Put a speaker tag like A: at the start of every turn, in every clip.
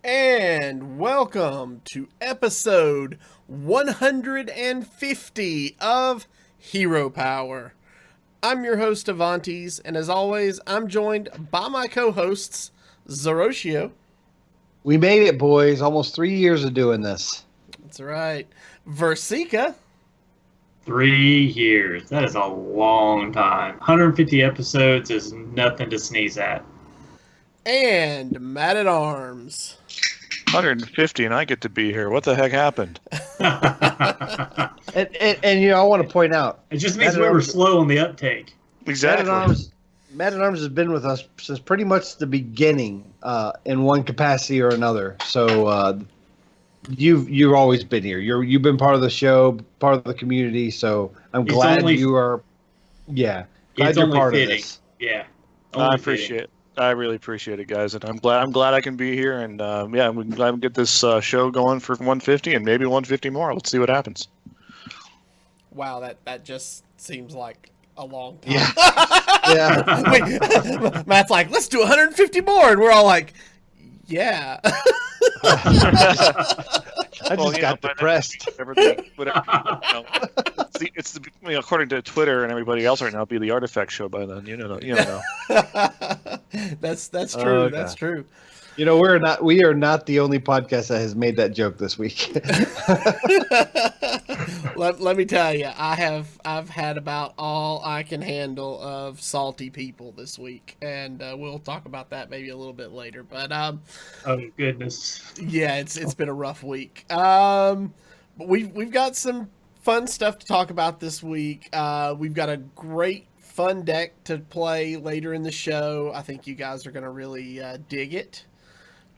A: And welcome to episode 150 of Hero Power. I'm your host, Avantes, and as always, I'm joined by my co-hosts, Zerotio.
B: We made it, boys. Almost 3 years of doing this.
A: That's right. Versika.
C: 3 years. That is a long time. 150 episodes is nothing to sneeze at.
A: And Matt at Arms.
D: 150 and I get to be here. What the heck happened?
B: And I want to point out.
C: It just means we were slow on the uptake.
D: Exactly.
B: Matt at Arms has been with us since pretty much the beginning, in one capacity or another. So you've always been here. You've been part of the show, part of the community. So I'm glad you are. Yeah, glad you're part of this.
C: Yeah,
D: I appreciate it. I really appreciate it, guys, and I'm glad I can be here, and I'm glad we get this show going for 150 and maybe 150 more. Let's see what happens.
A: Wow, that just seems like a long time.
B: Yeah.
A: Wait, Matt's like, let's do 150 more, and we're all like, yeah.
B: I just got depressed.
D: According to Twitter and everybody else right now, it'll be the Artifact show by then. You know.
A: That's true.
B: Oh,
A: that's true.
B: We are not the only podcast that has made that joke this week.
A: Let me tell you, I've had about all I can handle of salty people this week, and we'll talk about that maybe a little bit later. But
C: oh goodness,
A: yeah, it's been a rough week. But we've got some fun stuff to talk about this week. We've got a great fun deck to play later in the show. I think you guys are going to really dig it.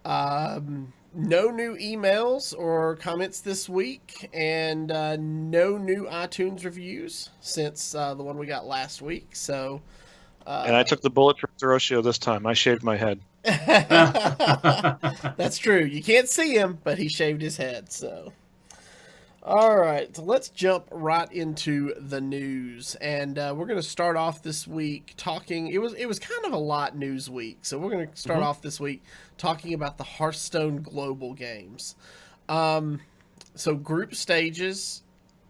A: No new emails or comments this week, and no new iTunes reviews since the one we got last week. So,
D: and I took the bullet from Zerotio this time. I shaved my head.
A: That's true. You can't see him, but he shaved his head. So, all right. So let's jump right into the news, and we're going to start off this week talking. It was kind of a lot news week, so we're going to start off this week talking about the Hearthstone Global Games. So group stages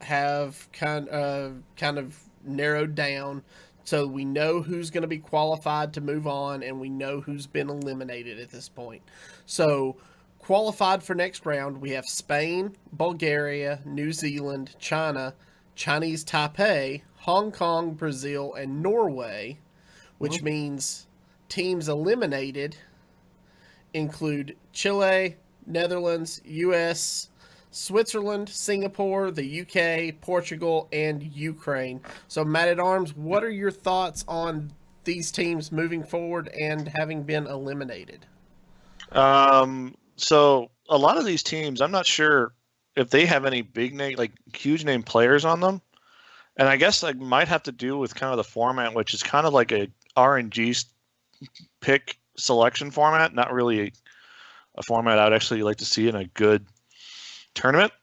A: have kind of narrowed down, so we know who's going to be qualified to move on, and we know who's been eliminated at this point. So qualified for next round, we have Spain, Bulgaria, New Zealand, China, Chinese Taipei, Hong Kong, Brazil, and Norway, which means teams eliminated include Chile, Netherlands, US, Switzerland, Singapore, the UK, Portugal, and Ukraine. So, Matt at Arms, what are your thoughts on these teams moving forward and having been eliminated?
D: So a lot of these teams, I'm not sure if they have any big name, like huge name players on them. And I guess that might have to do with kind of the format, which is kind of like a RNG pick selection format, not really a format I'd actually like to see in a good tournament.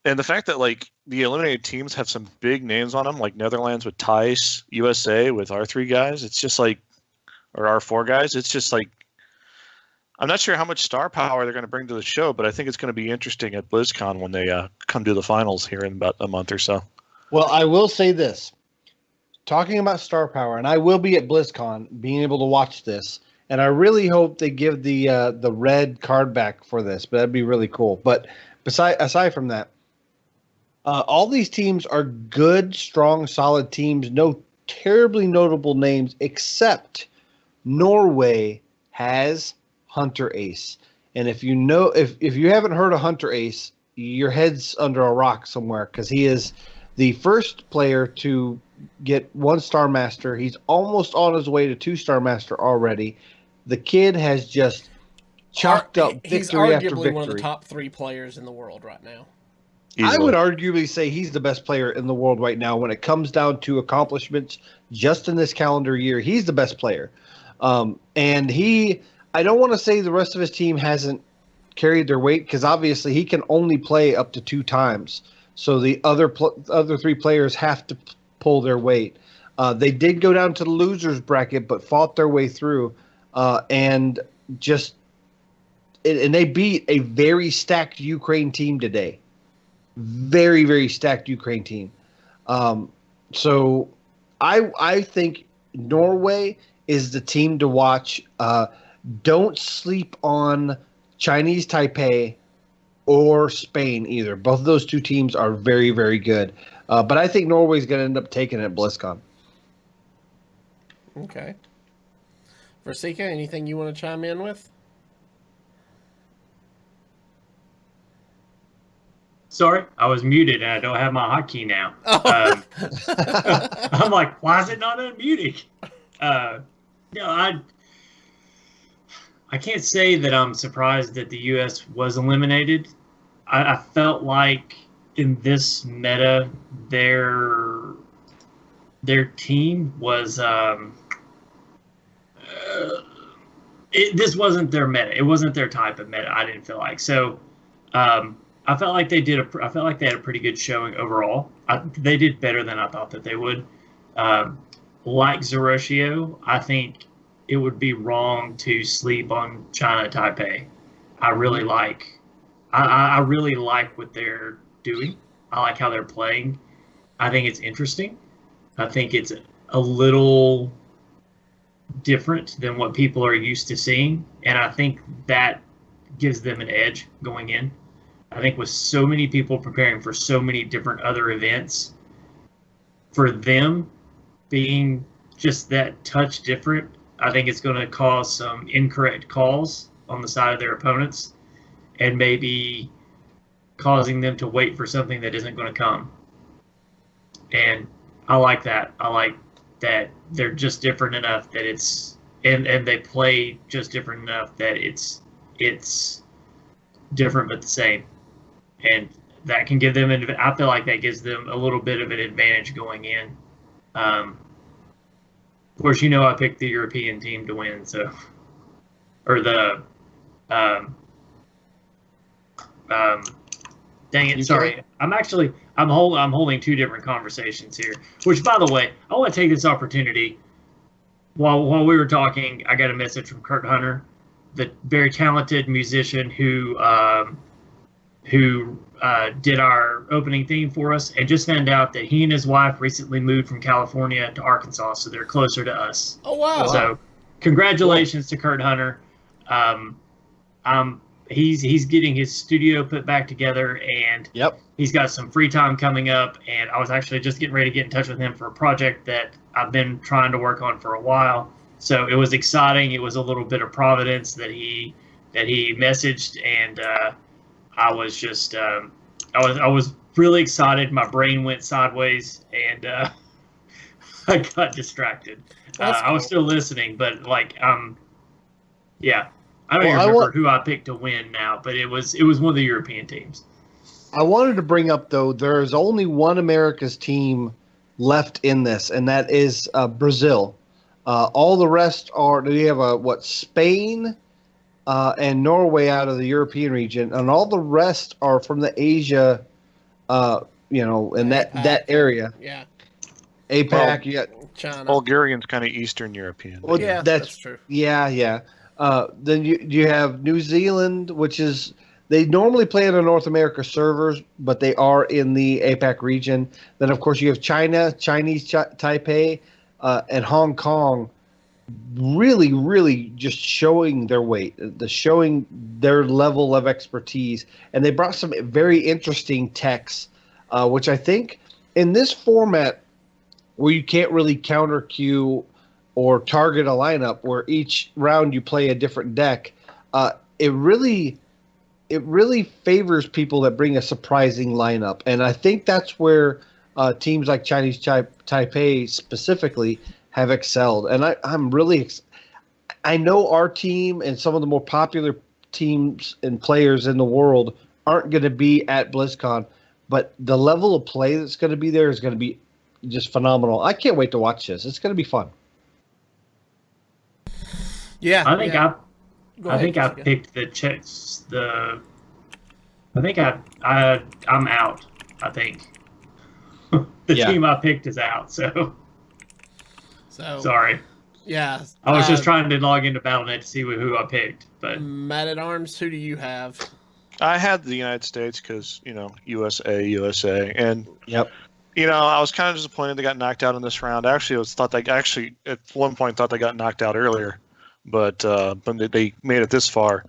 D: And the fact that like the eliminated teams have some big names on them, like Netherlands with Thijs, USA with our 3 guys, it's just like, or our 4 guys, it's just like, I'm not sure how much star power they're going to bring to the show, but I think it's going to be interesting at BlizzCon when they come to the finals here in about a month or so.
B: Well, I will say this. Talking about star power, and I will be at BlizzCon being able to watch this, and I really hope they give the red card back for this, but that'd be really cool. But aside from that, all these teams are good, strong, solid teams. No terribly notable names, except Norway has Hunter Ace. And if you haven't heard of Hunter Ace, your head's under a rock somewhere, because he is the first player to get 1-star master. He's almost on his way to 2-star master already. The kid has just chalked up victory after victory. He's
A: arguably one of the top 3 players in the world right now.
D: Easily.
B: I would arguably say he's the best player in the world right now when it comes down to accomplishments just in this calendar year. He's the best player. And I don't want to say the rest of his team hasn't carried their weight, because obviously he can only play up to 2 times. So the other 3 players have to pull their weight. They did go down to the losers bracket, but fought their way through, and just and they beat a very stacked Ukraine team today. Very, very stacked Ukraine team. So I think Norway is the team to watch. Don't sleep on Chinese Taipei or Spain either. Both of those two teams are very, very good. But I think Norway's going to end up taking it at BlizzCon.
A: Okay. Versika, anything you want to chime in with?
C: Sorry, I was muted and I don't have my hotkey now.
A: Oh.
C: I'm like, why is it not unmuting? No, I can't say that I'm surprised that the U.S. was eliminated. I felt like in this meta, their team was this wasn't their meta. It wasn't their type of meta. I didn't feel like so. I felt like they did. I felt like they had a pretty good showing overall. They did better than I thought that they would. Like Zerotio, I think it would be wrong to sleep on China Taipei. I really like. I really like what they're doing. I like how they're playing. I think it's interesting. I think it's a little different than what people are used to seeing, and I think that gives them an edge going in. I think with so many people preparing for so many different other events, for them being just that touch different, I think it's going to cause some incorrect calls on the side of their opponents and maybe causing them to wait for something that isn't going to come. And I like that. I like that they're just different enough that it's and they play just different enough that it's different but the same. And that can give them, I feel like that gives them a little bit of an advantage going in. Of course, you know I picked the European team to win, so, or the, dang it, sorry. I'm holding two different conversations here, which, by the way, I want to take this opportunity. While we were talking, I got a message from Kurt Hunter, the very talented musician who did our opening theme for us, and just found out that he and his wife recently moved from California to Arkansas, so they're closer to us.
A: Oh, wow.
C: So congratulations to Kurt Hunter. He's getting his studio put back together, and he's got some free time coming up, and I was actually just getting ready to get in touch with him for a project that I've been trying to work on for a while. So it was exciting. It was a little bit of providence that he messaged, and I was just I was really excited. My brain went sideways, and I got distracted. I was still listening, but yeah. I don't even remember who I picked to win now, but it was one of the European teams.
B: I wanted to bring up, though, there is only one America's team left in this, and that is Brazil. All the rest are, we have Spain and Norway out of the European region, and all the rest are from the Asia, in that area.
A: Yeah.
B: APAC, you got
A: China.
D: Bulgarian's kind of Eastern European.
B: Well,
A: yeah, that's true.
B: Yeah. Then you have New Zealand, which is they normally play on the North America servers, but they are in the APAC region. Then of course you have China, Chinese Taipei, and Hong Kong. Really, really just showing their weight, showing their level of expertise, and they brought some very interesting techs, which I think in this format where you can't really counter queue or target a lineup, where each round you play a different deck, it really favors people that bring a surprising lineup. And I think that's where teams like Chinese Taipei specifically have excelled. And I'm really I know our team and some of the more popular teams and players in the world aren't going to be at BlizzCon, but the level of play that's going to be there is going to be just phenomenal. I can't wait to watch this. It's going to be fun.
A: Yeah,
C: I think I picked the Czechs. I think I'm out. I think the team I picked is out. So sorry.
A: Yeah.
C: I was just trying to log into Battle.net to see who I picked, but
A: Man at Arms, who do you have?
D: I had the United States because USA, and
B: Yep.
D: I was kind of disappointed they got knocked out in this round. I actually at one point thought they got knocked out earlier, but they made it this far.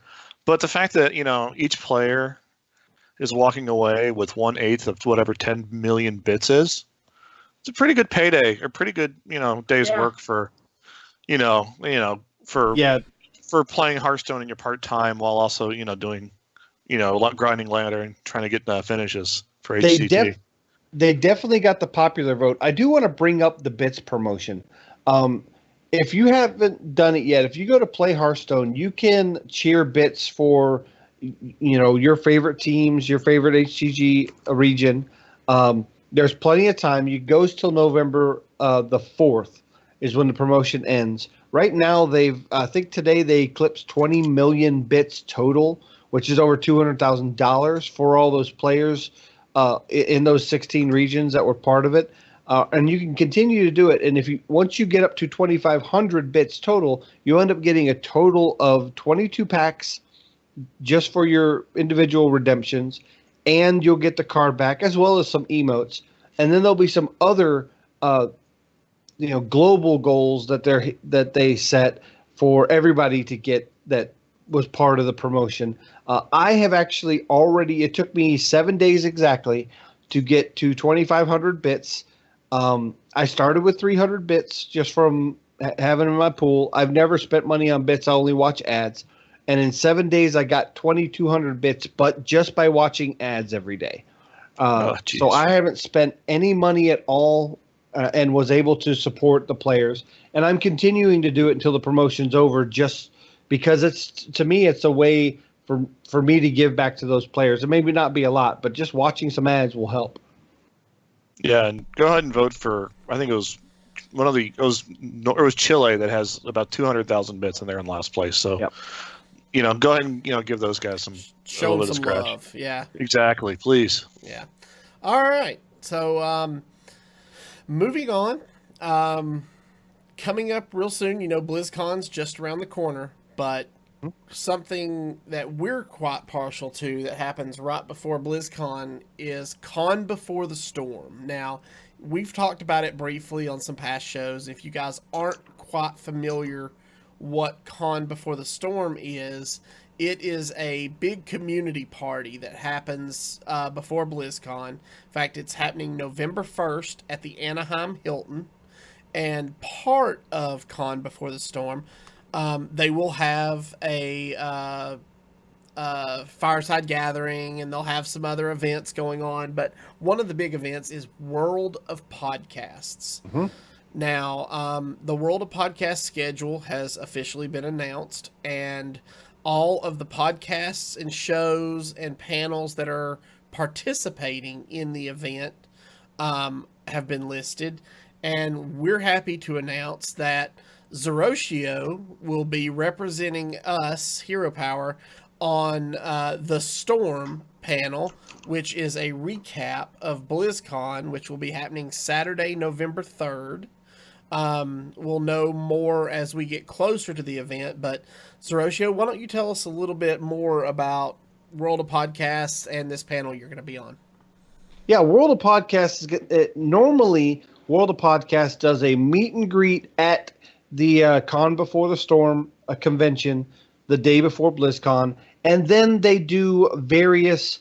D: But the fact that each player is walking away with 1/8 of whatever 10 million bits is, it's a pretty good payday or pretty good day's work for for playing Hearthstone in your part time while also doing grinding ladder and trying to get finishes for HCT.
B: They definitely got the popular vote. I do want to bring up the bits promotion. If you haven't done it yet, if you go to Play Hearthstone, you can cheer bits for your favorite teams, your favorite HCG region. There's plenty of time. It goes till November the 4th is when the promotion ends. Right now, I think today they eclipsed 20 million bits total, which is over $200,000 for all those players in those 16 regions that were part of it. And you can continue to do it. And once you get up to 2,500 bits total, you end up getting a total of 22 packs just for your individual redemptions, and you'll get the card back as well as some emotes. And then there'll be some other global goals that they set for everybody to get that was part of the promotion. I have actually already, it took me 7 days exactly to get to 2,500 bits. I started with 300 bits just from having them in my pool. I've never spent money on bits. I only watch ads. And in 7 days, I got 2,200 bits, but just by watching ads every day. So I haven't spent any money at all and was able to support the players. And I'm continuing to do it until the promotion's over, just because to me, it's a way for me to give back to those players. It may not be a lot, but just watching some ads will help.
D: Yeah, and go ahead and vote for. I think it was it was Chile that has about 200,000 bits, and they're in last place. So, go ahead and give those guys a little bit of scratch.
A: Love. Yeah,
D: exactly. Please.
A: Yeah. All right. So, moving on. Coming up real soon. BlizzCon's just around the corner, but something that we're quite partial to that happens right before BlizzCon is Con Before the Storm. Now, we've talked about it briefly on some past shows. If you guys aren't quite familiar what Con Before the Storm is, it is a big community party that happens before BlizzCon. In fact, it's happening November 1st at the Anaheim Hilton. And part of Con Before the Storm, they will have a fireside gathering, and they'll have some other events going on. But one of the big events is World of Podcasts. Mm-hmm. Now, the World of Podcasts schedule has officially been announced, and all of the podcasts and shows and panels that are participating in the event have been listed. And we're happy to announce that Zerotio will be representing us, Hero Power, on the Storm panel, which is a recap of BlizzCon, which will be happening Saturday, November 3rd. We'll know more as we get closer to the event, but Zerotio, why don't you tell us a little bit more about World of Podcasts and this panel you're going to be on?
B: Yeah, World of Podcasts, normally World of Podcasts does a meet and greet at the Con Before the Storm convention the day before BlizzCon, and then they do various,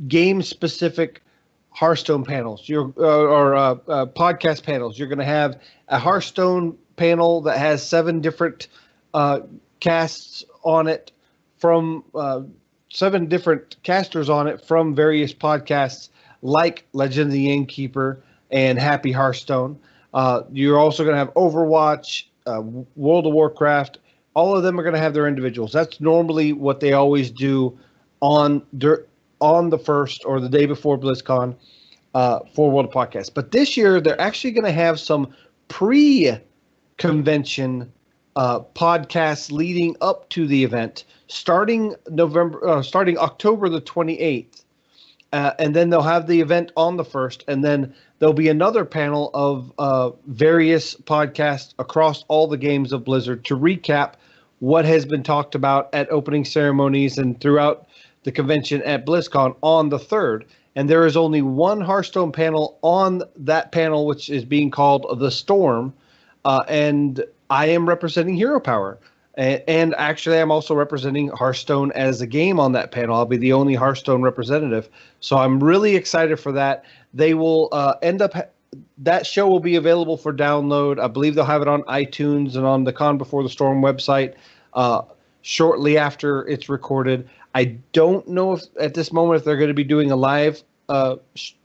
B: game-specific Hearthstone panels or podcast panels. You're going to have a Hearthstone panel that has 7 different casts on it from 7 different casters on it from various podcasts like Legend of the Innkeeper and Happy Hearthstone. You're also going to have Overwatch, World of Warcraft. All of them are going to have their individuals. That's normally what they always do on the first or the day before BlizzCon for World of Podcasts. But this year, they're actually going to have some pre-convention podcasts leading up to the event, starting October the 28th. and then they'll have the event on the 1st, and then there'll be another panel of various podcasts across all the games of Blizzard to recap what has been talked about at opening ceremonies and throughout the convention at BlizzCon on the 3rd. And there is only one Hearthstone panel on that panel, which is being called The Storm. And I am representing Hero Power. And actually, I'm also representing Hearthstone as a game on that panel. I'll be the only Hearthstone representative. So I'm really excited for that. They will that show will be available for download. I believe they'll have it on iTunes and on the Con Before the Storm website shortly after it's recorded. I don't know if at this moment if they're going to be doing a live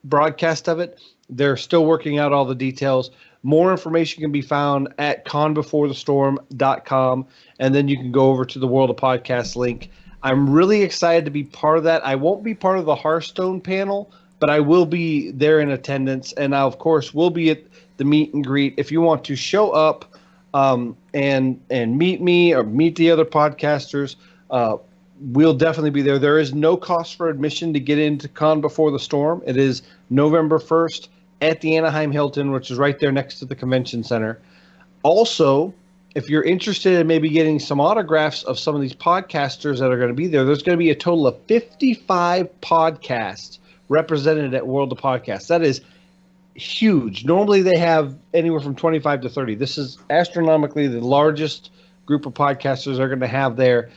B: broadcast of it. They're still working out all the details. More information can be found at conbeforethestorm.com, and then you can go over to the World of Podcasts link. I'm really excited to be part of that. I won't be part of the Hearthstone panel, but I will be there in attendance, and I, of course, will be at the meet and greet. If you want to show up and meet me or meet the other podcasters, we'll definitely be there. There is no cost for admission to get into Con Before the Storm. It is November 1st at the Anaheim Hilton, which is right there next to the convention center. Also, if you're interested in maybe getting some autographs of some of these podcasters that are going to be there, there's going to be a total of 55 podcasts represented at World of Podcasts. That is huge. Normally they have anywhere from 25 to 30. This is astronomically the largest group of podcasters they're going to have there.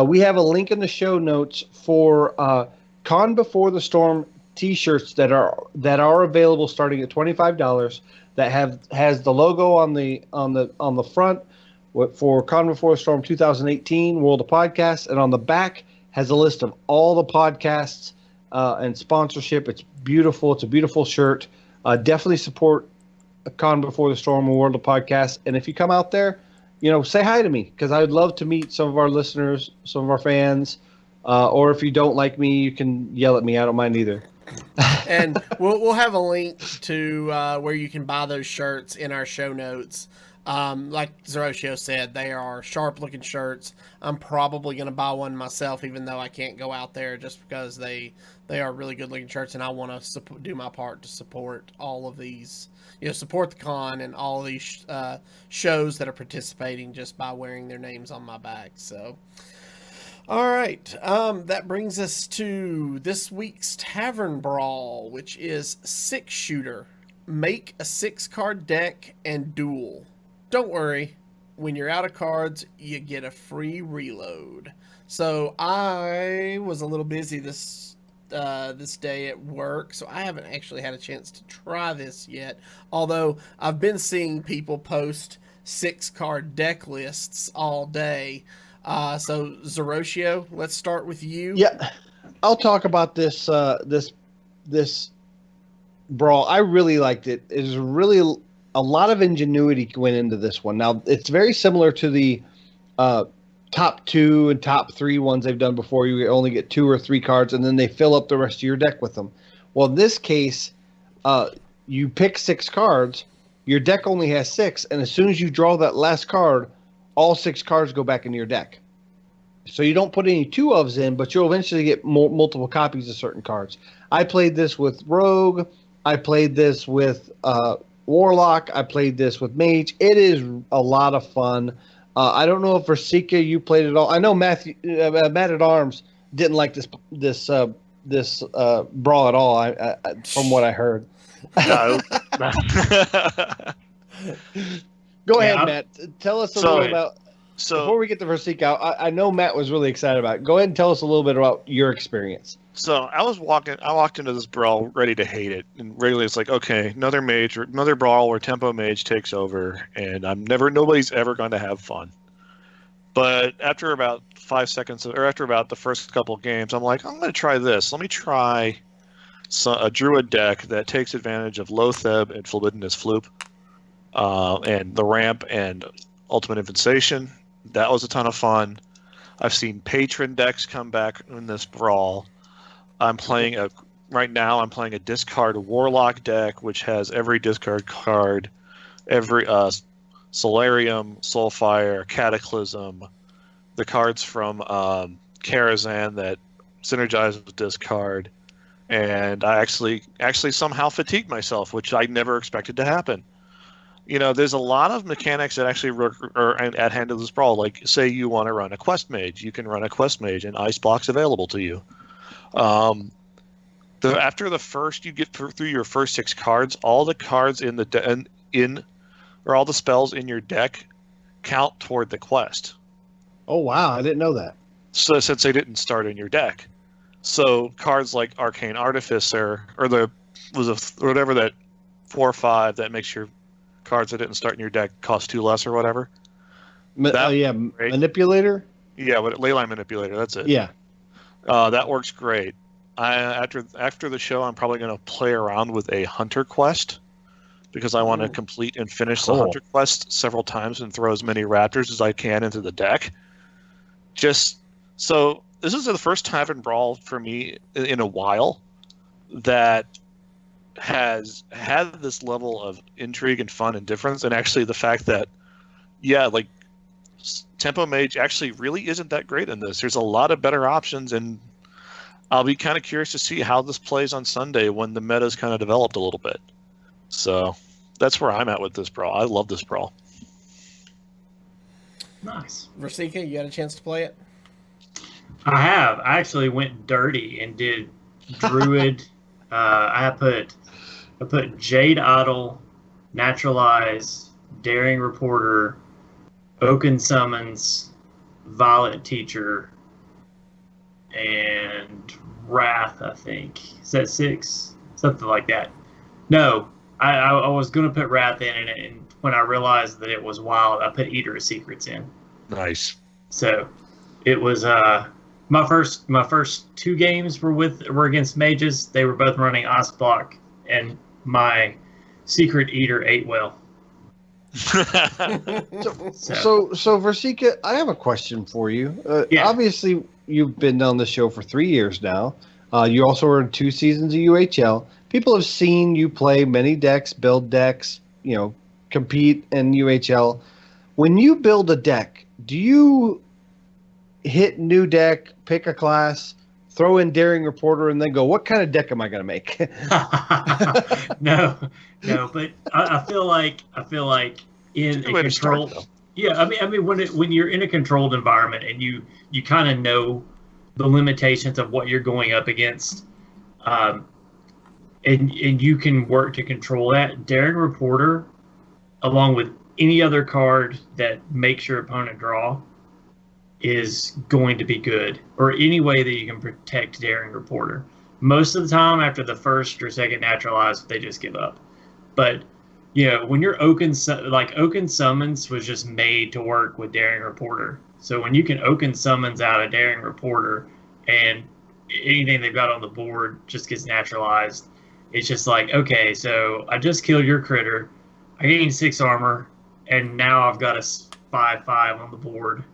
B: We have a link in the show notes for Con Before the Storm T-shirts that are available starting at $25. That has the logo on the front for Con Before the Storm 2018 World of Podcasts, and on the back has a list of all the podcasts and sponsorship. It's beautiful. It's a beautiful shirt. Definitely support Con Before the Storm and World of Podcasts. And if you come out there, say hi to me, because I would love to meet some of our listeners, some of our fans. Or if you don't like me, you can yell at me. I don't mind either.
A: And we'll have a link to where you can buy those shirts in our show notes. Like Zerotio said, they are sharp-looking shirts. I'm probably going to buy one myself, even though I can't go out there, just because they are really good-looking shirts, and I want to do my part to support all of these, support the con and all of these shows that are participating just by wearing their names on my bag. So, all right, that brings us to this week's Tavern Brawl, which is 6-shooter. Make a 6-card deck and duel. Don't worry, when you're out of cards, you get a free reload. So I was a little busy this day at work, so I haven't actually had a chance to try this yet. Although I've been seeing people post 6-card deck lists all day. So Zerotio, let's start with you.
B: Yeah, I'll talk about this this brawl. I really liked it. It was really a lot of ingenuity went into this one. Now, it's very similar to the top 2 and top 3 ones they've done before. You only get 2 or 3 cards, and then they fill up the rest of your deck with them. Well, in this case, you pick 6 cards. Your deck only has 6, and as soon as you draw that last card, all 6 cards go back into your deck. So you don't put any 2-ofs in, but you'll eventually get multiple copies of certain cards. I played this with Rogue. I played this with Warlock. I played this with Mage. It is a lot of fun. I don't know if Versika, you played it all. I know Matt at Arms didn't like this brawl at all. From what I heard.
D: No.
B: Go ahead, Matt. Tell us a little about.
D: So
B: before we get to Versika, I know Matt was really excited about it. Go ahead and tell us a little bit about your experience.
D: So I walked into this brawl ready to hate it, and regularly it's like, okay, another brawl where tempo mage takes over, and nobody's ever going to have fun. But after about 5 seconds, or after about the first couple of games, I'm like, I'm going to try this. Let me try a druid deck that takes advantage of Loatheb and Phlebinus Floop, and the ramp and Ultimate Invitation. That was a ton of fun. I've seen patron decks come back in this brawl. Right now I'm playing a discard Warlock deck, which has every discard card, every Solarium, Soulfire, Cataclysm, the cards from Karazhan that synergize with discard, and I actually somehow fatigued myself, which I never expected to happen. There's a lot of mechanics that actually are at hand of this brawl. Like, say you want to run a quest mage, you can run a quest mage, and ice blocks available to you. After the first, you get through your first 6 cards, all the cards in the or all the spells in your deck count toward the quest.
B: Oh wow, I didn't know that.
D: So since they didn't start in your deck, so cards like Arcane Artificer or whatever that 4 or 5 that makes your cards that didn't start in your deck cost 2 less or whatever.
B: Manipulator.
D: Yeah, Leyline Manipulator. That's it.
B: Yeah,
D: that works great. After the show, I'm probably going to play around with a Hunter quest because I want to complete and finish the Hunter quest several times and throw as many Raptors as I can into the deck. So this is the first Tavern Brawl for me in a while that has had this level of intrigue and fun and difference, and actually the fact that, Tempo Mage actually really isn't that great in this. There's a lot of better options, and I'll be kind of curious to see how this plays on Sunday when the meta's kind of developed a little bit. So that's where I'm at with this brawl. I love this brawl.
C: Nice.
A: Versika, you got a chance to play it?
C: I have. I actually went dirty and did Druid. I put Jade Idol, Naturalize, Daring Reporter, Oaken Summons, Violet Teacher, and Wrath, I think. Is that 6? Something like that. No, I was going to put Wrath in, and when I realized that it was wild, I put Eater of Secrets in.
D: Nice.
C: So it was my first 2 games were against mages. They were both running Ice Block, and my Secret Eater ate well.
B: So Versika, I have a question for you.
C: Yeah.
B: Obviously, you've been on the show for 3 years now. You also were in 2 seasons of UHL. People have seen you play many decks, build decks, compete in UHL. When you build a deck, do you hit new deck, pick a class, throw in Daring Reporter, and then go, what kind of deck am I going to make?
C: No, but I feel like in a control. Yeah, I mean when you're in a controlled environment and you kind of know the limitations of what you're going up against, and you can work to control that. Daring Reporter, along with any other card that makes your opponent draw, is going to be good, or any way that you can protect Daring Reporter. Most of the time, after the first or second Naturalize, they just give up. But when you're Oaken Summons was just made to work with Daring Reporter. So when you can Oaken Summons out a Daring Reporter, and anything they've got on the board just gets Naturalized, it's just like, okay, so I just killed your critter, I gained 6 armor, and now I've got a 5/5 on the board.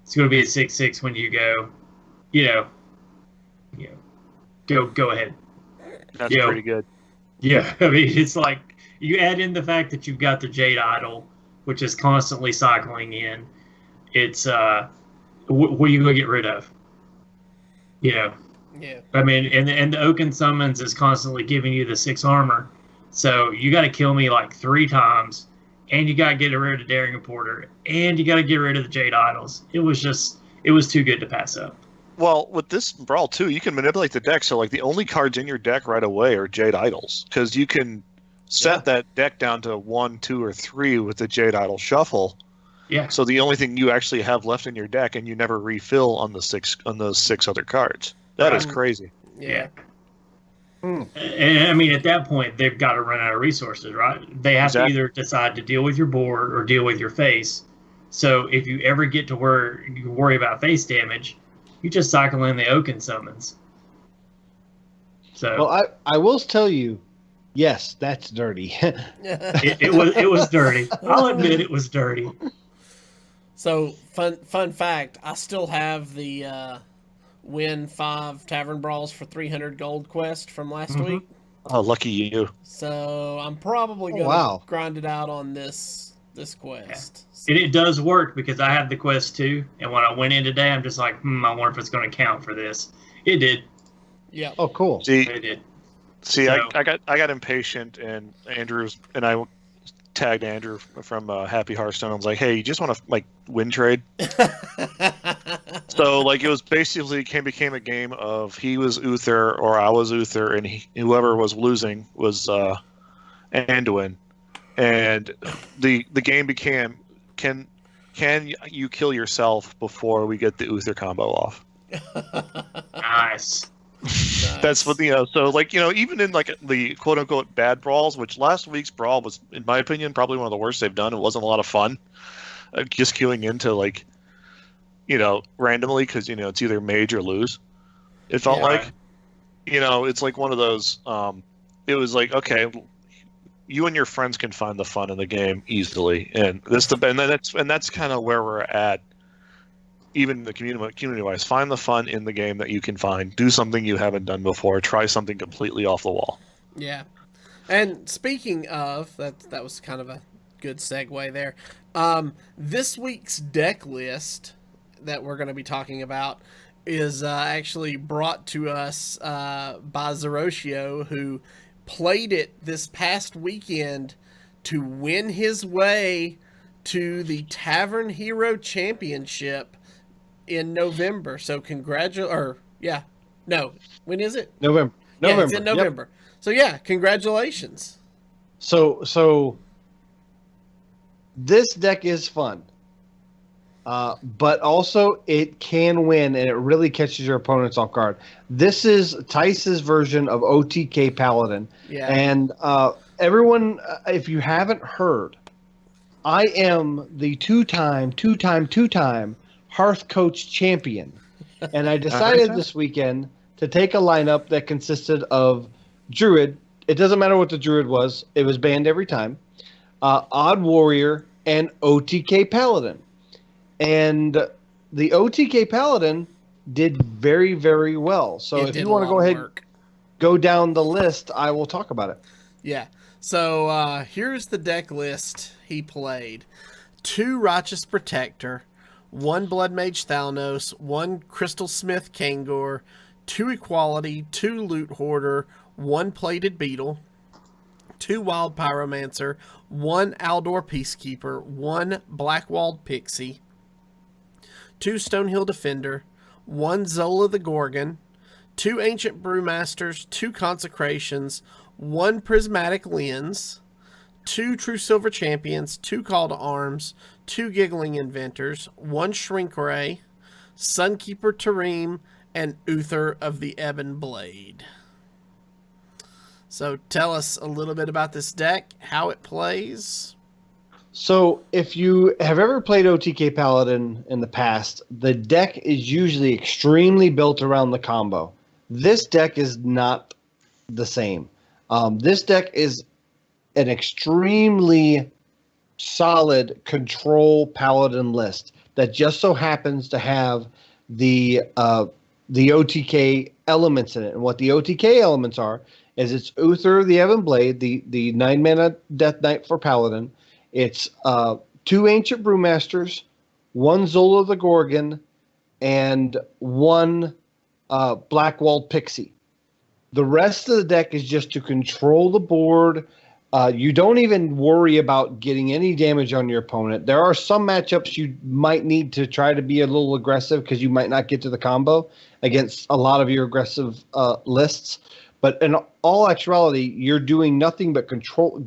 C: It's going to be a 6/6 when you go, go ahead.
D: That's pretty good.
C: Yeah, I mean, it's like you add in the fact that you've got the Jade Idol, which is constantly cycling in. It's what are you going to get rid of?
A: Yeah.
C: I mean, and the Oaken Summons is constantly giving you the 6 armor, so you got to kill me like 3 times. And you got to get rid of Daring Reporter, and you got to get rid of the Jade Idols. It was too good to pass up.
D: Well, with this brawl too, you can manipulate the deck. So, like, the only cards in your deck right away are Jade Idols, because you can set that deck down to 1, 2, or 3 with the Jade Idol shuffle.
C: Yeah.
D: So the only thing you actually have left in your deck, and you never refill on those 6 other cards. That is crazy.
C: Yeah. And I mean, at that point, they've got to run out of resources, right? They have to either decide to deal with your board or deal with your face. So if you ever get to where you worry about face damage, you just cycle in the Oaken Summons. So,
B: well, I will tell you, yes, that's dirty.
C: it was dirty. I'll admit it was dirty.
A: So fun fact, I still have the win 5 Tavern Brawls for 300 gold quest from last week.
D: Oh, lucky you.
A: So I'm probably going to grind it out on this quest.
C: Yeah. And it does work because I have the quest too. And when I went in today, I'm just like, I wonder if it's going to count for this. It did.
A: Yeah.
B: Oh, cool.
C: They did.
D: See,
C: So-
D: I got impatient, and I tagged Andrew from Happy Hearthstone. I was like, "Hey, you just want to like win trade?" So like it was basically became a game of he was Uther or I was Uther, and whoever was losing was Anduin, and the game became can you kill yourself before we get the Uther combo off?
C: Nice.
D: That's what so like even in like the quote unquote bad brawls, which last week's brawl was in my opinion probably one of the worst they've done. It wasn't a lot of fun, just queuing into like randomly because it's either mage or lose. It felt like it's like one of those. It was like, okay, you and your friends can find the fun in the game easily, and that's kind of where we're at. Even the community wise, find the fun in the game that you can find. Do something you haven't done before. Try something completely off the wall.
A: Yeah. And speaking of, that was kind of a good segue there. This week's deck list that we're going to be talking about is actually brought to us by Zerotio, who played it this past weekend to win his way to the Tavern Hero Championship in November. So when is it?
B: November.
A: Yeah, it's in
B: Yep.
A: November. So yeah, congratulations.
B: So this deck is fun. But also it can win, and it really catches your opponents off guard. This is Thijs's version of OTK Paladin.
A: Yeah.
B: And everyone, if you haven't heard, I am the two-time Hearth Coach champion. And I decided this weekend to take a lineup that consisted of Druid. It doesn't matter what the Druid was. It was banned every time. Odd Warrior and OTK Paladin. And the OTK Paladin did very, very well. So if you want to go ahead, go down the list, I will talk about it.
A: Yeah. So here's the deck list he played. 2 Righteous Protector, 1 Blood Mage Thalnos, 1 Crystal Smith Kangor, 2 Equality, 2 Loot Hoarder, 1 Plated Beetle, 2 Wild Pyromancer, 1 Aldor Peacekeeper, 1 Blackwalled Pixie, 2 Stonehill Defender, 1 Zola the Gorgon, 2 Ancient Brewmasters, 2 Consecrations, 1 Prismatic Lens, 2 True Silver Champions, 2 Call to Arms, 2 Giggling Inventors, 1 Shrink Ray, Sunkeeper Tareem, and Uther of the Ebon Blade. So tell us a little bit about this deck, how it plays.
B: So if you have ever played OTK Paladin in the past, the deck is usually extremely built around the combo. This deck is not the same. This deck is an extremely solid control Paladin list that just so happens to have the OTK elements in it. And what the OTK elements are is it's Uther the Ebon Blade, the 9-mana Death Knight for Paladin. It's 2 Ancient Brewmasters, 1 Zola the Gorgon, and 1 Blackwalled Pixie. The rest of the deck is just to control the board. You don't even worry about getting any damage on your opponent. There are some matchups you might need to try to be a little aggressive because you might not get to the combo against a lot of your aggressive lists. But in all actuality, you're doing nothing but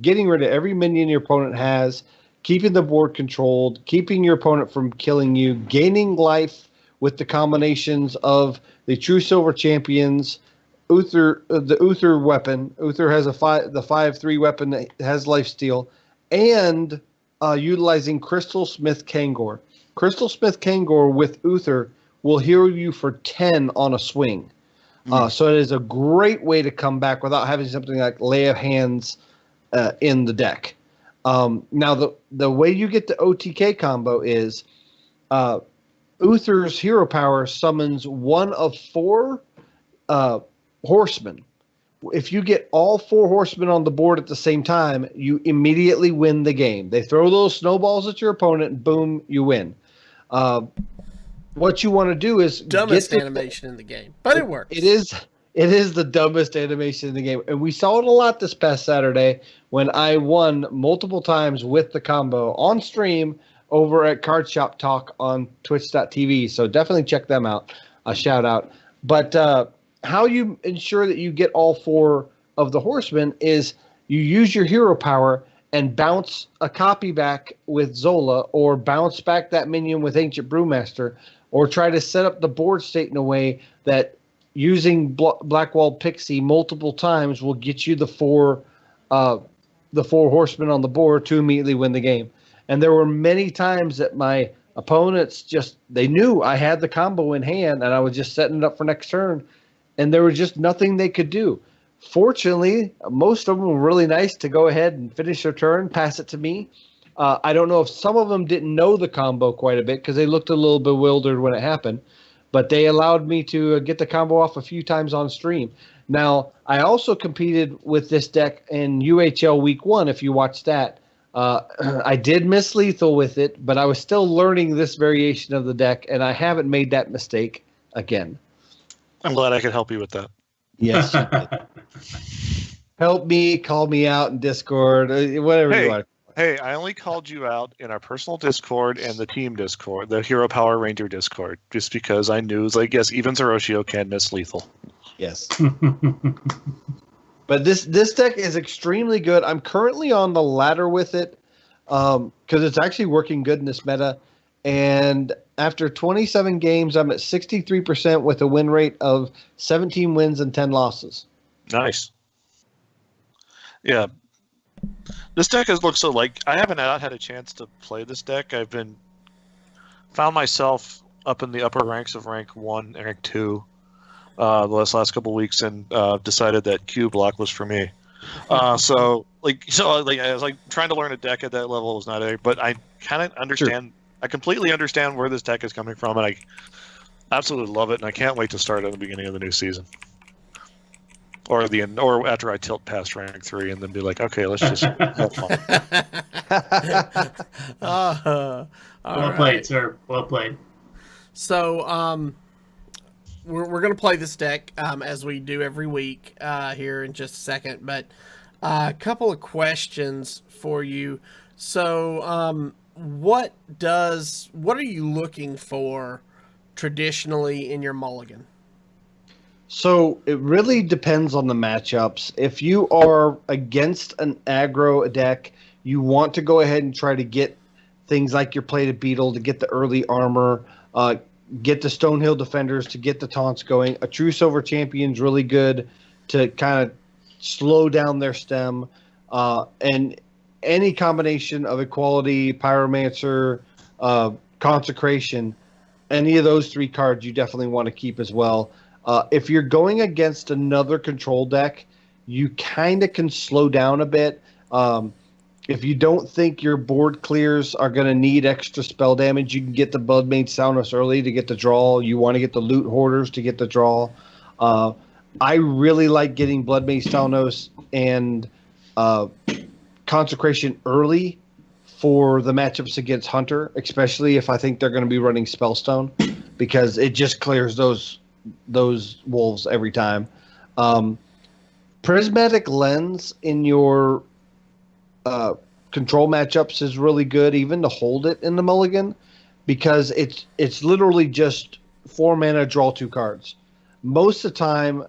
B: getting rid of every minion your opponent has, keeping the board controlled, keeping your opponent from killing you, gaining life with the combinations of the True Silver Champions, the Uther weapon. Uther has the 5/3 weapon that has lifesteal, and utilizing Crystal Smith Kangor. Crystal Smith Kangor with Uther will heal you for 10 on a swing. So it is a great way to come back without having something like Lay of Hands in the deck. Now, the way you get the OTK combo is Uther's hero power summons 1 of 4 Horsemen. If you get all 4 Horsemen on the board at the same time, you immediately win the game. They throw those snowballs at your opponent, and boom, you win. What you want to do is
A: Dumbest animation in the game, but it works.
B: It It is the dumbest animation in the game. And we saw it a lot this past Saturday when I won multiple times with the combo on stream over at Card Shop Talk on twitch.tv. So definitely check them out. A shout out. But how you ensure that you get all 4 of the Horsemen is you use your hero power and bounce a copy back with Zola, or bounce back that minion with Ancient Brewmaster, or try to set up the board state in a way that using Blackwalled Pixie multiple times will get you the 4 Horsemen on the board to immediately win the game. And there were many times that my opponents they knew I had the combo in hand and I was just setting it up for next turn, and there was just nothing they could do. Fortunately, most of them were really nice to go ahead and finish their turn, pass it to me. I don't know if some of them didn't know the combo quite a bit because they looked a little bewildered when it happened, but they allowed me to get the combo off a few times on stream. Now, I also competed with this deck in UHL Week 1, if you watched that. I did miss lethal with it, but I was still learning this variation of the deck, and I haven't made that mistake again.
D: I'm glad I could help you with that.
B: Yes. Help me, call me out in Discord, whatever you want.
D: Hey, I only called you out in our personal Discord and the team Discord, the Hero Power Ranger Discord, just because I knew, like, yes, even Zerotio can miss lethal.
B: Yes. But this deck is extremely good. I'm currently on the ladder with it because it's actually working good in this meta. And after 27 games, I'm at 63% with a win rate of 17 wins and 10 losses.
D: Nice. Yeah. This deck has looked so, like, I haven't had a chance to play this deck. I've found myself up in the upper ranks of rank 1 and rank 2 the last couple of weeks, and decided that Q block was for me. So I was like trying to learn a deck at that level was not a, but I kind of understand. Sure. I completely understand where this deck is coming from, and I absolutely love it, and I can't wait to start at the beginning of the new season. Or after I tilt past rank 3 and then be like, okay, let's just have fun.
C: Well played, sir. Well played.
A: So, we're going to play this deck as we do every week here in just a second, but a couple of questions for you. So, what are you looking for traditionally in your mulligan?
B: So it really depends on the matchups. If you are against an aggro deck, you want to go ahead and try to get things like your Plated Beetle to get the early armor, get the Stonehill Defenders to get the taunts going. A True Silver Champion's really good to kind of slow down their stem. And any combination of Equality, Pyromancer, Consecration, any of those 3 cards you definitely want to keep as well. If you're going against another control deck, you kind of can slow down a bit. If you don't think your board clears are going to need extra spell damage, you can get the Bloodmage Soundness early to get the draw. You want to get the Loot Hoarders to get the draw. I really like getting Bloodmage Soundness and Consecration early for the matchups against Hunter, especially if I think they're going to be running Spellstone, because it just clears those wolves every time. Prismatic Lens in your control matchups is really good, even to hold it in the mulligan, because it's literally just 4 mana, draw 2 cards. Most of the time,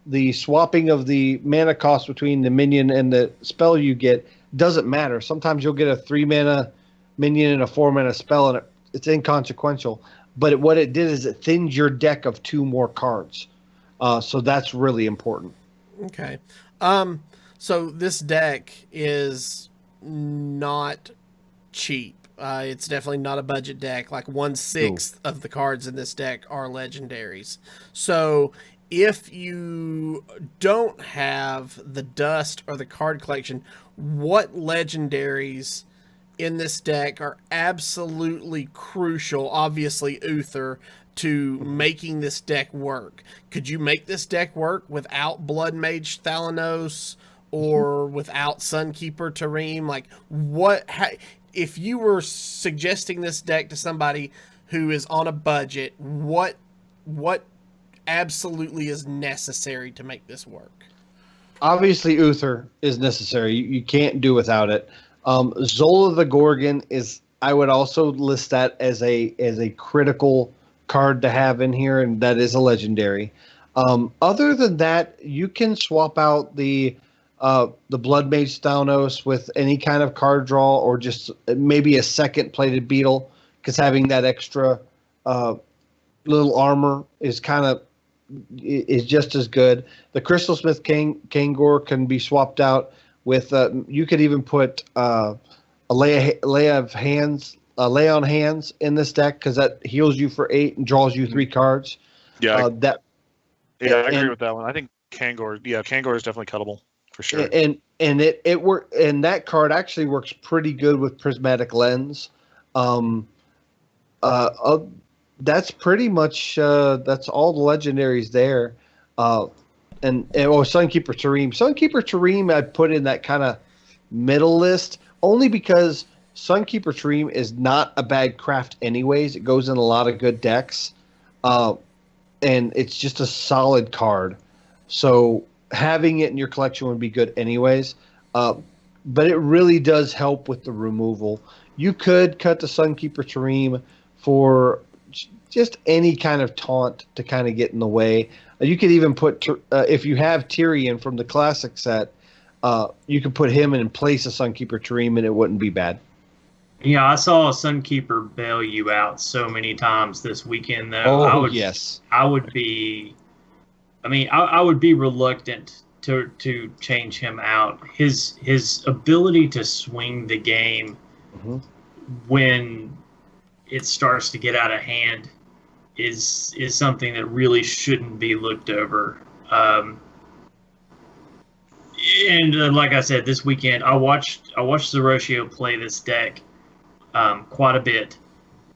B: the swapping of the mana cost between the minion and the spell you get doesn't matter. Sometimes you'll get a 3 mana minion and a 4 mana spell, and it's inconsequential. But what it did is it thins your deck of 2 more cards. So that's really important.
A: Okay. So this deck is not cheap. It's definitely not a budget deck. Like 1/6 of the cards in this deck are legendaries. So if you don't have the dust or the card collection, what legendaries in this deck are absolutely crucial? Obviously, Uther, to making this deck work. Could you make this deck work without Blood Mage Thalanos or without Sunkeeper Tareem? Like, if you were suggesting this deck to somebody who is on a budget, what absolutely is necessary to make this work.
B: Obviously, Uther is necessary. You can't do without it. Zola the Gorgon is. I would also list that as a critical card to have in here, and that is a legendary. Other than that, you can swap out the Blood Mage Thanos with any kind of card draw, or just maybe a second plated beetle, because having that extra little armor is just as good. The Crystal Smith Kangor can be swapped out with. You could even put a lay on hands in this deck, because that heals you for 8 and draws you 3 cards.
D: Yeah,
B: I
D: agree with that one. I think Kangor is definitely cuttable for sure.
B: And it work, and that card actually works pretty good with Prismatic Lens. That's pretty much that's all the legendaries there. And Sunkeeper Tareem. Sunkeeper Tareem I put in that kind of middle list, only because Sunkeeper Tareem is not a bad craft anyways. It goes in a lot of good decks. And it's just a solid card. So having it in your collection would be good anyways. But it really does help with the removal. You could cut the Sunkeeper Tareem for just any kind of taunt to kind of get in the way. You could even put, if you have Tyrion from the classic set, you could put him in place of Sunkeeper Tareem, and it wouldn't be bad.
C: Yeah, I saw Sunkeeper bail you out so many times this weekend, though.
B: Yes.
C: I would be reluctant to change him out. His ability to swing the game when it starts to get out of hand is something that really shouldn't be looked over. And like I said, this weekend I watched Zerotio play this deck quite a bit,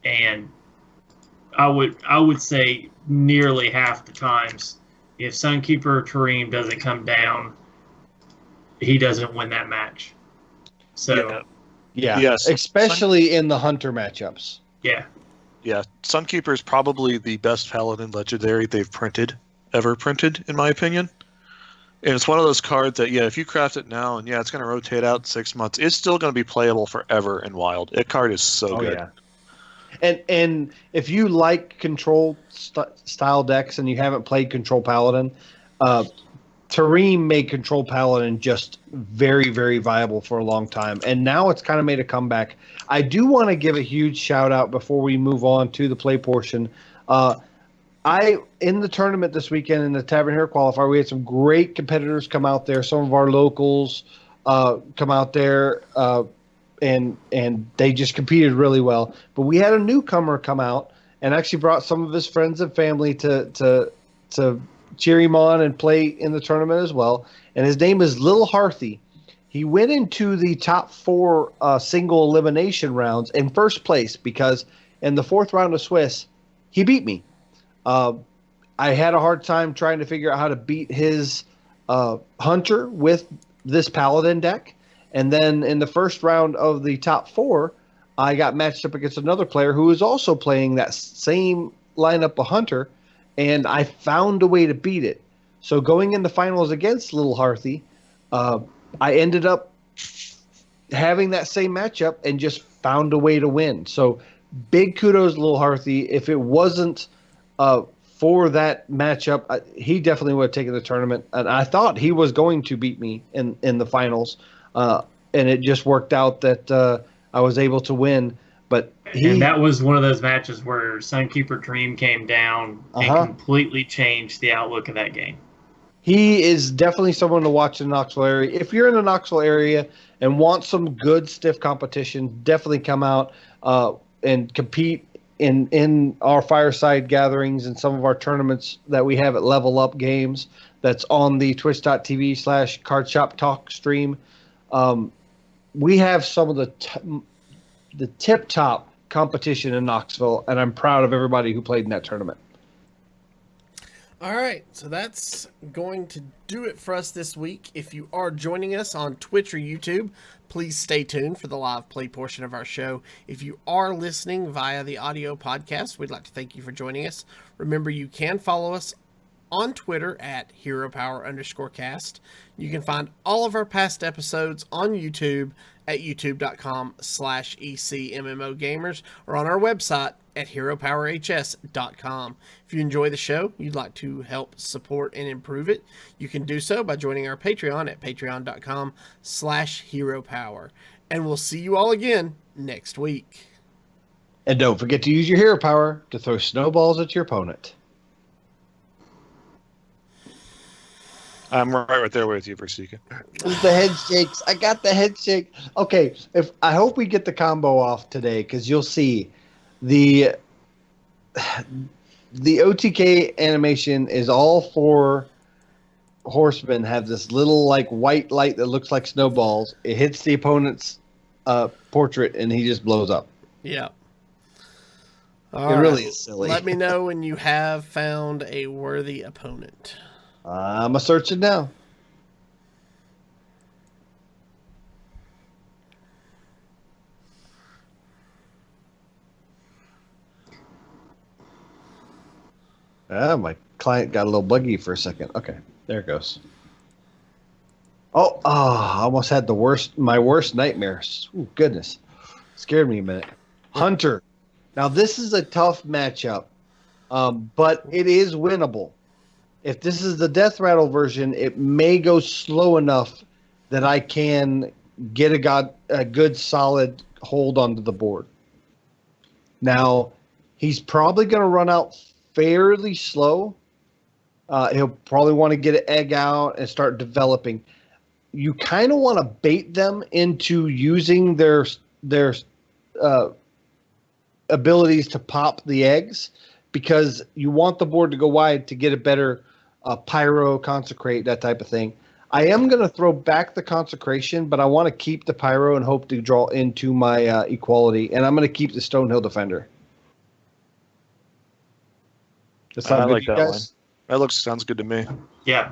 C: and I would say nearly half the times, if Sunkeeper Tareem doesn't come down, he doesn't win that match. So
B: yes, especially in the Hunter matchups.
C: Yeah.
D: Sunkeeper is probably the best Paladin legendary they've ever printed, in my opinion. And it's one of those cards that, if you craft it now, and it's going to rotate out in 6 months, it's still going to be playable forever in Wild. That card is so good.
B: Yeah. And if you like control style decks and you haven't played Control Paladin, Tareem made Control Paladin just very, very viable for a long time. And now it's kind of made a comeback. I do want to give a huge shout out before we move on to the play portion. In the tournament this weekend in the Tavern Hero qualifier, we had some great competitors come out there. Some of our locals come out there, and they just competed really well. But we had a newcomer come out and actually brought some of his friends and family to cheer him on and play in the tournament as well. And his name is Little Harthy. He went into the top 4 single elimination rounds in first place, because in the 4th round of Swiss, he beat me. I had a hard time trying to figure out how to beat his Hunter with this Paladin deck. And then in the first round of the top 4, I got matched up against another player who was also playing that same lineup of Hunter, and I found a way to beat it. So going into finals against Little Harthy, I ended up having that same matchup and just found a way to win. So big kudos to Little Harthy. If it wasn't for that matchup, he definitely would have taken the tournament. And I thought he was going to beat me in the finals. And it just worked out that I was able to win. And
C: that was one of those matches where Sunkeeper Dream came down and completely changed the outlook of that game.
B: He is definitely someone to watch in the Knoxville area. If you're in the Knoxville area and want some good, stiff competition, definitely come out and compete in our fireside gatherings and some of our tournaments that we have at Level Up Games. That's on the twitch.tv/Card Shop Talk stream. We have some of the tip-top competition in Knoxville, and I'm proud of everybody who played in that tournament.
A: All right, so that's going to do it for us this week. If you are joining us on Twitch or YouTube, please stay tuned for the live play portion of our show. If you are listening via the audio podcast, we'd like to thank you for joining us. Remember, you can follow us on Twitter at HeroPower_cast. You can find all of our past episodes on YouTube at youtube.com/ECMMOgamers or on our website at HeroPowerHS.com. If you enjoy the show, you'd like to help support and improve it, you can do so by joining our Patreon at patreon.com/HeroPower. And we'll see you all again next week.
B: And don't forget to use your hero power to throw snowballs at your opponent.
D: I'm right there with you, Versika.
B: The head shakes. I got the head shake. Okay, I hope we get the combo off today, because you'll see the OTK animation is all for Horseman. Have this little like white light that looks like snowballs. It hits the opponent's portrait, and he just blows up.
A: Yeah.
B: It really is silly.
A: Let me know when you have found a worthy opponent.
B: I'm a searching now. My client got a little buggy for a second. Okay, there it goes. Oh, I almost had my worst nightmares. Ooh, goodness. Scared me a minute. Hunter. Now, this is a tough matchup, but it is winnable. If this is the Death Rattle version, it may go slow enough that I can get a good solid hold onto the board. Now, he's probably going to run out fairly slow. He'll probably want to get an egg out and start developing. You kind of want to bait them into using their abilities to pop the eggs, because you want the board to go wide to get a better pyro, consecrate, that type of thing. I am going to throw back the consecration, but I want to keep the pyro and hope to draw into my equality, and I'm going to keep the Stonehill Defender.
D: I like that one. That sounds good to me.
C: Yeah.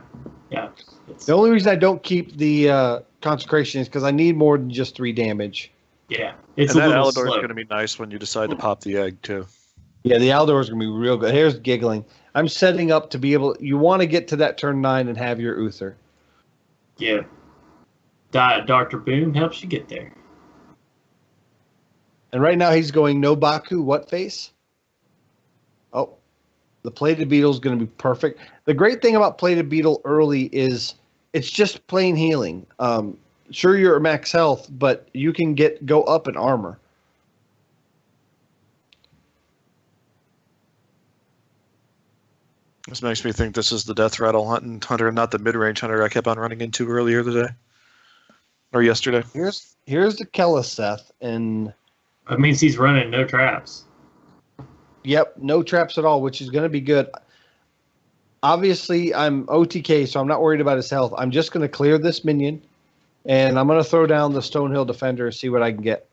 B: The only reason I don't keep the consecration is because I need more than just 3 damage.
C: Yeah,
D: and that Alador is going to be nice when you decide to pop the egg too.
B: Yeah, the Alador is going to be real good. Here's giggling. I'm setting up to be able. You want to get to that turn 9 and have your Uther.
C: Yeah. Dr. Boom helps you get there.
B: And right now he's going no Baku, what face? Oh, the Plated Beetle is going to be perfect. The great thing about Plated Beetle early is it's just plain healing. Sure, you're at max health, but you can go up in armor.
D: This makes me think this is the Death Rattle hunter, not the mid-range hunter I kept on running into earlier today. Or yesterday.
B: Here's the Keleseth, and
C: that means he's running no traps.
B: Yep, no traps at all, which is going to be good. Obviously, I'm OTK, so I'm not worried about his health. I'm just going to clear this minion, and I'm going to throw down the Stonehill Defender and see what I can get.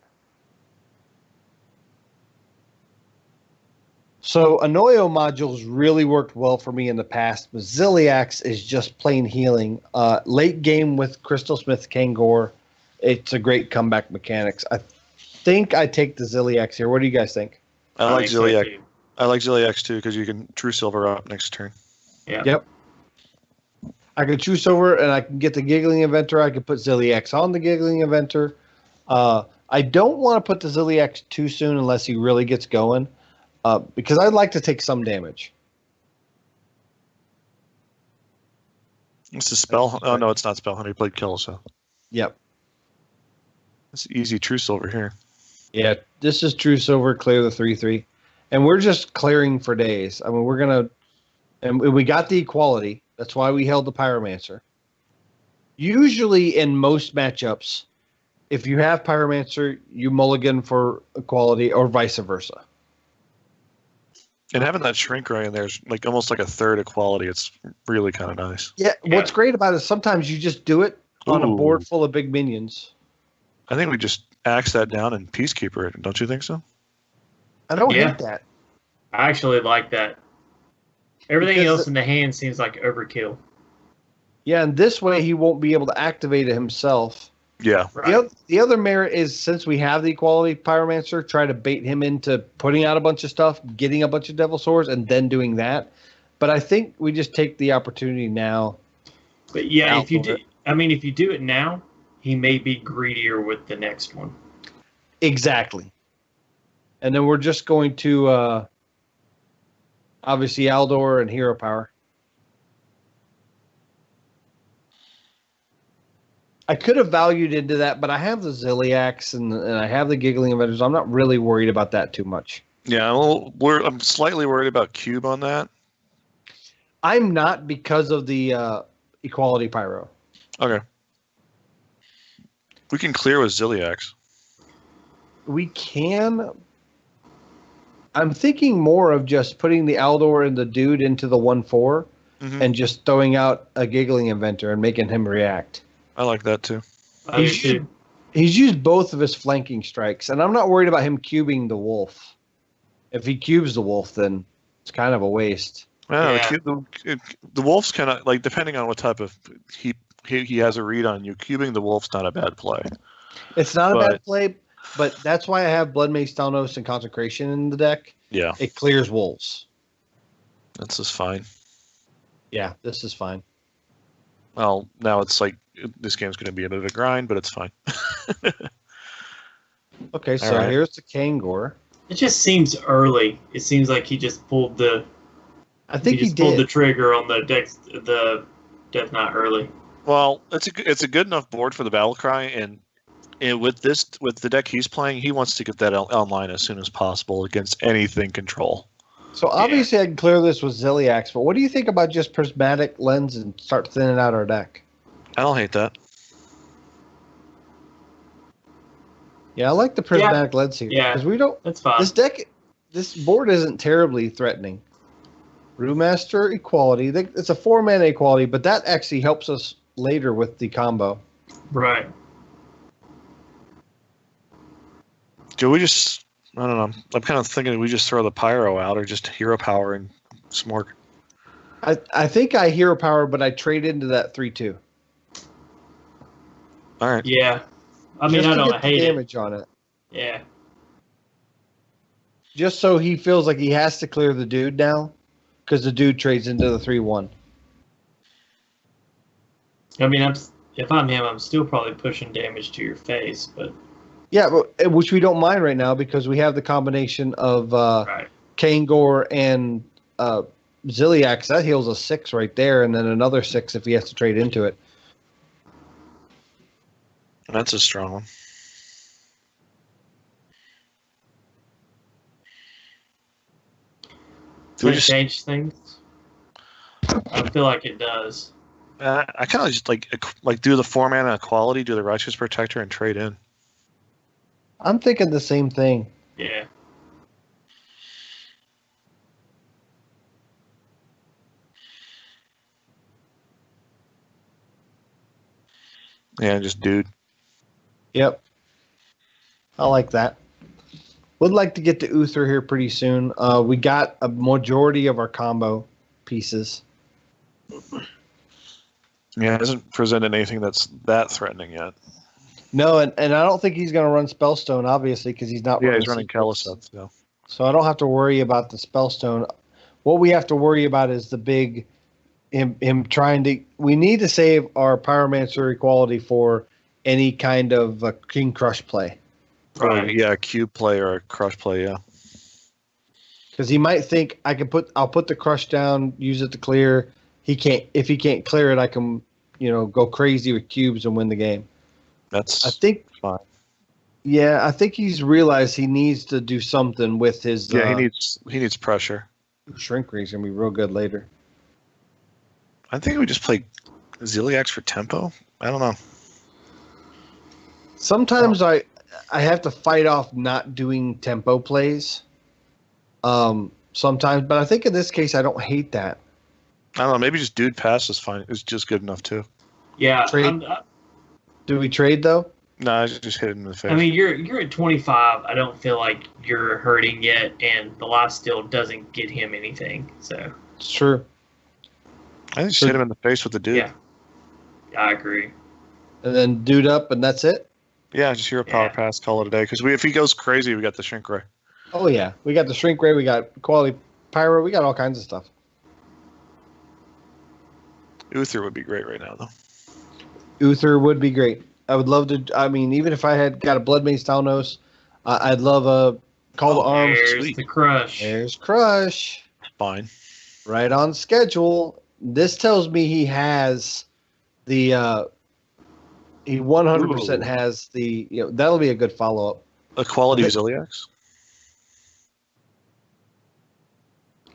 B: So Anoyo modules really worked well for me in the past, but Ziliax is just plain healing. Late game with Crystal Smith Kangor, it's a great comeback mechanics. I think I take the Ziliax here. What do you guys think?
D: I like Ziliax. I like Ziliax too, because you can True Silver up next turn.
C: Yeah.
B: Yep. I can choose over, and I can get the Giggling Inventor. I can put Ziliax on the Giggling Inventor. I don't want to put the Ziliax too soon unless he really gets going. Because I'd like to take some damage.
D: It's a spell. Oh no, it's not spell hunter. He played kill, so.
B: Yep.
D: It's easy True Silver here.
B: Yeah, this is True Silver. Clear the 3/3, and we're just clearing for days. I mean, we're gonna, and we got the equality. That's why we held the Pyromancer. Usually, in most matchups, if you have Pyromancer, you mulligan for equality, or vice versa.
D: And having that shrink ray in there is like almost like a third equality. It's really kind of nice.
B: Yeah, what's great about it is sometimes you just do it on a board full of big minions.
D: I think we just axe that down and Peacekeeper it. Don't you think so?
B: I don't hate that.
C: I actually like that. Everything else in the hand seems like overkill.
B: Yeah, and this way he won't be able to activate it himself.
D: Yeah.
C: Right.
B: The other merit is, since we have the equality Pyromancer, try to bait him into putting out a bunch of stuff, getting a bunch of Devil Swords, and then doing that. But I think we just take the opportunity now.
C: But yeah, if you
B: Outdoor.
C: do, I mean, if you do it now, he may be greedier with the next one.
B: Exactly. And then we're just going to obviously Aldor and Hero Power. I could have valued into that, but I have the Ziliax and I have the Giggling Avengers. I'm not really worried about that too much.
D: Yeah, I'm slightly worried about Cube on that.
B: I'm not because of the Equality Pyro.
D: Okay. We can clear with Ziliax.
B: We can. I'm thinking more of just putting the Aldor and the dude into the 1/4 and just throwing out a Giggling Inventor and making him react.
D: I like that too.
B: He's used both of his flanking strikes, and I'm not worried about him cubing the wolf. If he cubes the wolf, then it's kind of a waste.
D: The wolf's kind of like, depending on what type of he has a read on you, cubing the wolf's not a bad play.
B: It's not a bad play, but that's why I have Blood Mace, Stalnos, and Consecration in the deck.
D: Yeah.
B: It clears wolves.
D: That's just fine.
B: Yeah, this is fine.
D: Well, now it's like this game's going to be a bit of a grind, but it's fine.
B: Okay, so here's the Kangor.
C: It just seems early. It seems like he just pulled the.
B: I think he
C: pulled the trigger on the Death Knot early.
D: Well, it's a good enough board for the Battle Cry, and with the deck he's playing, he wants to get that online as soon as possible against anything control.
B: So obviously I can clear this with Ziliax, but what do you think about just Prismatic Lens and start thinning out our deck?
D: I don't hate that.
B: Yeah, I like the Prismatic Lens here.
C: Yeah,
B: because we don't.
C: That's fine.
B: This board isn't terribly threatening. Brewmaster Equality. It's a 4-mana equality, but that actually helps us later with the combo.
C: Right.
D: Do we just? I don't know. I'm kind of thinking we just throw the Pyro out or just Hero Power and Smork.
B: I think I Hero Power, but I trade into that 3/2.
D: All right.
C: Yeah. I mean, I don't hate
B: damage on it.
C: Yeah.
B: Just so he feels like he has to clear the dude now, because the dude trades into the 3/1.
C: I mean, if I'm him, I'm still probably pushing damage to your face, but.
B: Yeah, but, which we don't mind right now because we have the combination of Kangor and Ziliax. That heals a 6 right there, and then another 6 if he has to trade into it.
D: That's a strong one.
C: Do we change things? I feel like it does.
D: I kind of just like do the 4-mana equality, do the Righteous Protector, and trade in.
B: I'm thinking the same thing.
C: Yeah.
D: Yeah, just dude.
B: Yep. I like that. Would like to get to Uther here pretty soon. We got a majority of our combo pieces.
D: Yeah, it hasn't presented anything that's that threatening yet.
B: No, and I don't think he's going to run Spellstone, obviously, because he's not.
D: Yeah, he's running Caliseth. Yeah.
B: So I don't have to worry about the Spellstone. What we have to worry about is the big him trying to. We need to save our Pyromancer equality for any kind of King Crush play.
D: Right. Yeah, cube play or a crush play. Yeah.
B: Because he might think I'll put the crush down, use it to clear. He can't. If he can't clear it, I can go crazy with cubes and win the game. I think
D: fine.
B: Yeah, I think he's realized he needs to do something with his.
D: Yeah, he needs pressure.
B: Shrink Ray's gonna be real good later.
D: I think we just play Ziliax for tempo. I don't know.
B: Sometimes I have to fight off not doing tempo plays. Sometimes, but I think in this case I don't hate that.
D: I don't know. Maybe just dude pass is fine. It's just good enough too.
C: Yeah.
B: Do we trade though?
D: No, I just hit it in the face.
C: I mean, you're at 25. I don't feel like you're hurting yet, and the lifesteal doesn't get him anything. So
B: it's true.
D: I just hit him in the face with the dude.
C: Yeah, I agree.
B: And then dude up, and that's it.
D: Yeah, just Hero Power pass, call it a day. Because if he goes crazy, we got the Shrink Ray.
B: Oh yeah, we got the Shrink Ray, we got Quality Pyro, we got all kinds of stuff.
D: Uther would be great right now, though.
B: Uther would be great. I would love to. I mean, even if I had got a Blood Mace Talnos, I'd love a Call to Arms.
C: There's
D: Sweet.
C: the crush.
B: There's Crush.
D: Fine.
B: Right on schedule. This tells me he has the. He 100%
D: Ooh.
B: has the. That'll be a good follow up.
D: Equality Ziliax?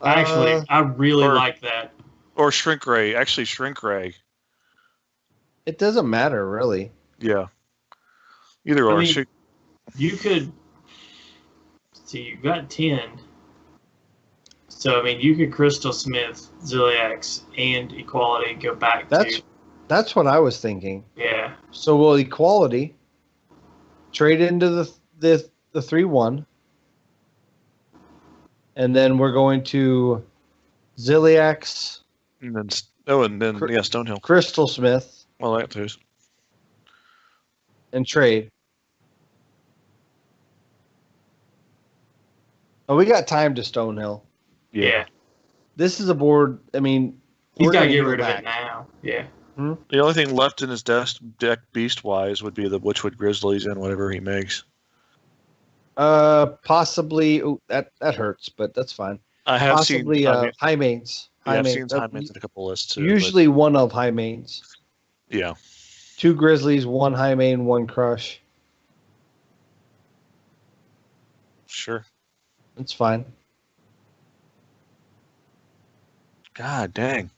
C: Actually, I really
D: or-
C: like that.
D: Or Shrink Ray. Actually, Shrink Ray.
B: It doesn't matter really.
D: Yeah. Either or.
C: mean, You could see you got 10. So I mean, you could Crystal Smith, Ziliax, and Equality go back to.
B: That's what I was thinking.
C: Yeah.
B: So will Equality trade into the 3-1, and then we're going to Ziliax,
D: and then Stonehill.
B: Crystal Smith,
D: Well, that too.
B: and trade. Oh, we got time to Stonehill.
C: Yeah.
B: This is a board. I mean,
C: He's
B: we're
C: got to
B: gonna
C: get
B: go
C: rid of
B: back.
C: it now. Yeah.
D: The only thing left in his deck beast wise would be the Witchwood Grizzlies and whatever he makes.
B: Possibly. Ooh, that hurts, but that's fine.
D: I have
B: Possibly
D: seen
B: high mains.
D: I've seen high mains in a couple lists too.
B: Usually one of high mains.
D: But yeah.
B: 2 Grizzlies, 1 high main, 1 Crush.
D: Sure.
B: It's fine.
D: God dang.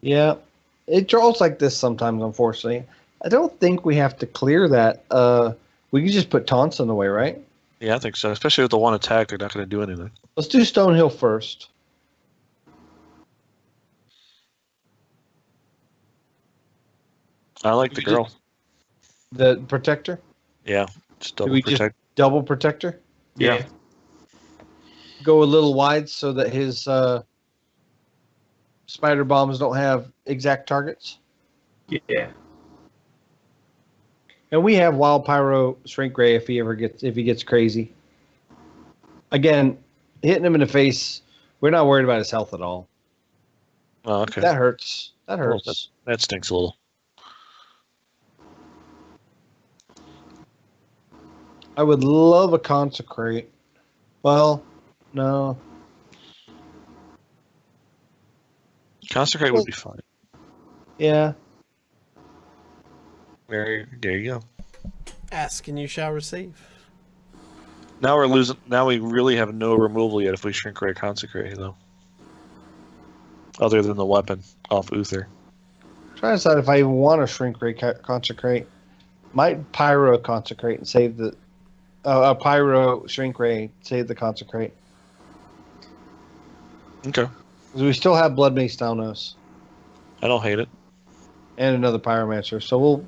B: Yeah. It draws like this sometimes, unfortunately. I don't think we have to clear that. We can just put taunts in the way, right?
D: Yeah, I think so. Especially with the one attack, they're not going to do anything.
B: Let's do Stonehill first.
D: I like the girl.
B: The Protector?
D: Yeah, just
B: Do
D: double
B: we
D: protect.
B: just double Protector?
D: Yeah.
B: Go a little wide so that his spider bombs don't have exact targets.
C: Yeah.
B: And we have Wild Pyro Shrink Ray if he gets crazy. Again, hitting him in the face, we're not worried about his health at all.
D: Oh, okay.
B: That hurts. That
D: Well,
B: hurts.
D: that stinks a little.
B: I would love a Consecrate. Well, no.
D: Consecrate would be fine.
B: Yeah.
D: There you go.
A: Ask and you shall receive.
D: Now we're losing. Now we really have no removal yet if we Shrink Ray Consecrate, though. Other than the weapon off Uther.
B: Trying to decide if I even want to Shrink Ray Consecrate. Might Pyro Consecrate and save the... Pyro Shrink Ray, save the Consecrate.
D: Okay.
B: Because we still have Blood Mace Talnos.
D: I don't hate it.
B: And another Pyromancer. So we'll...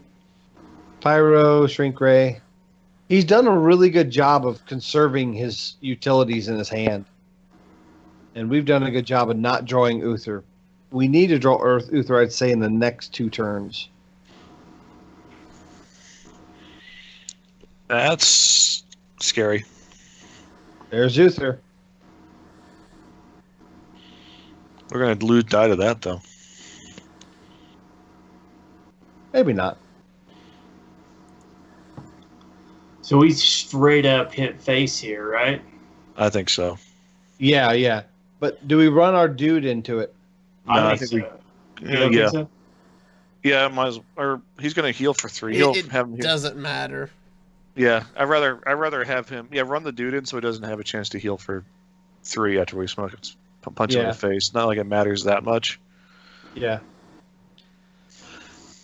B: Pyro, Shrink Ray. He's done a really good job of conserving his utilities in his hand. And we've done a good job of not drawing Uther. We need to draw Uther, I'd say, in the next 2 turns.
D: That's scary.
B: There's Uther.
D: We're going to lose die to that, though.
B: Maybe not.
C: So we straight up hit face here, right?
D: I think so.
B: Yeah. But do we run our dude into it?
D: No,
C: I think so. You don't
D: Yeah.
C: think so?
D: Yeah, might as or he's going to heal for 3.
A: It
D: He'll have him heal.
A: doesn't matter.
D: Yeah, I'd rather have him. Yeah, run the dude in so he doesn't have a chance to heal for 3 after we smoke it. Punch him in
B: Yeah.
D: the face. Not like it matters that much.
B: Yeah.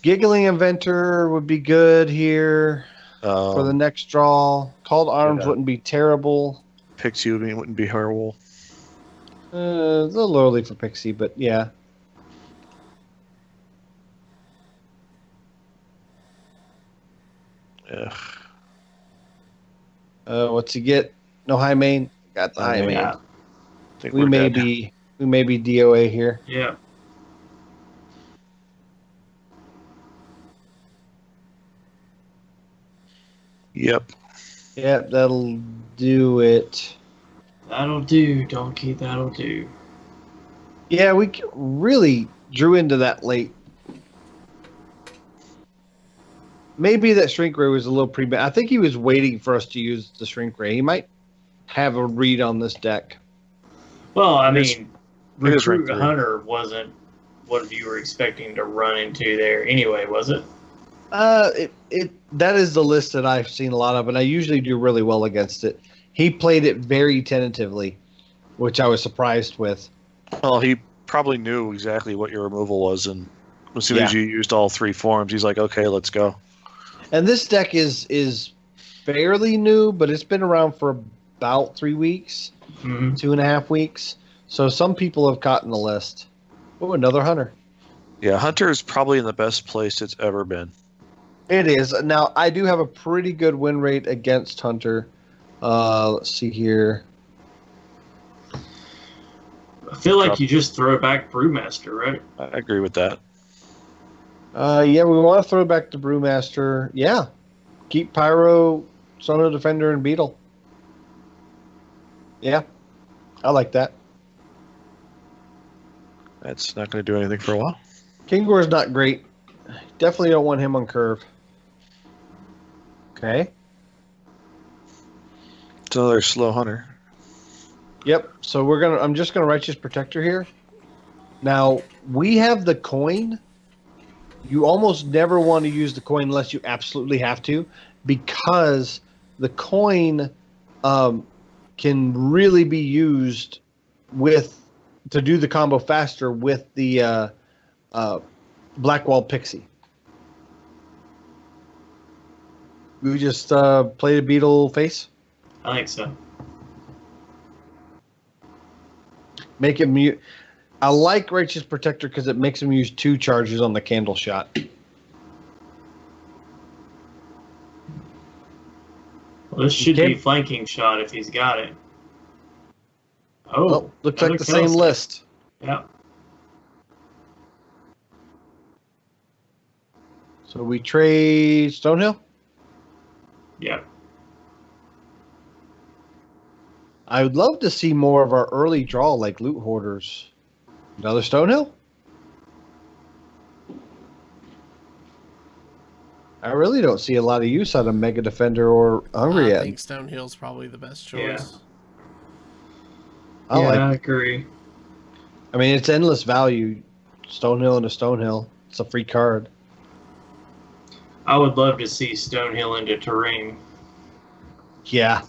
B: Giggling Inventor would be good here for the next draw. Called Arms
D: Yeah.
B: wouldn't be terrible.
D: Pixie wouldn't be horrible.
B: It's a little early for Pixie, but yeah.
D: Yeah.
B: What's he get? No high main. Got the high main.
C: Yeah.
D: I think
B: We
D: we're
B: may
D: dead.
B: be DOA here.
C: Yeah.
D: Yep.
B: Yep, that'll do it.
C: That'll do, Donkey. That'll do.
B: Yeah, we really drew into that late. maybe that Shrink Ray was a little I think he was waiting for us to use the Shrink Ray. He might have a read on this deck.
C: Well, I
D: It is-
C: mean,
D: it is
C: Recruit
D: rank 3.
C: Hunter wasn't what you were expecting to run into there anyway, was it?
B: That is the list that I've seen a lot of, and I usually do really well against it. He played it very tentatively, which I was surprised with.
D: Well, he probably knew exactly what your removal was, and as soon as you used all 3 forms, he's like, "Okay, let's go."
B: And this deck is fairly new, but it's been around for about 3 weeks,
C: Mm-hmm.
B: 2.5 weeks. So some people have caught in the list. Oh, another Hunter.
D: Yeah, Hunter is probably in the best place it's ever been.
B: It is. Now, I do have a pretty good win rate against Hunter. Let's see here.
C: I feel like you just throw back Brewmaster, right?
D: I agree with that.
B: Yeah, we want to throw back to Brewmaster. Yeah. Keep Pyro, Sono Defender, and Beetle. Yeah. I like that.
D: That's not going to do anything for a while.
B: Kingor's not great. Definitely don't want him on curve. Okay.
D: It's another slow Hunter.
B: Yep. So I'm just gonna Righteous Protector here. Now we have the coin. You almost never want to use the coin unless you absolutely have to, because the coin can really be used to do the combo faster with the Blackwall Pixie. We just played a Beetle face.
C: I think so.
B: Make him mute. I like Righteous Protector because it makes him use 2 charges on the candle shot.
C: Well, this should
B: Okay.
C: be flanking shot if he's got it. Oh,
B: Well, looks like
C: another
B: the same
C: kill
B: list.
C: Yeah.
B: So we trade Stonehill.
C: Yeah.
B: I would love to see more of our early draw like Loot Hoarders. Another Stonehill? I really don't see a lot of use out of Mega Defender or Hungry
A: I
B: yet.
A: think Stonehill's probably the best
C: Yeah.
A: choice.
B: I like.
C: I agree.
B: I mean, it's endless value. Stonehill and a Stonehill. It's a free card.
C: I would love to see Stonehill into terrain.
B: Yeah.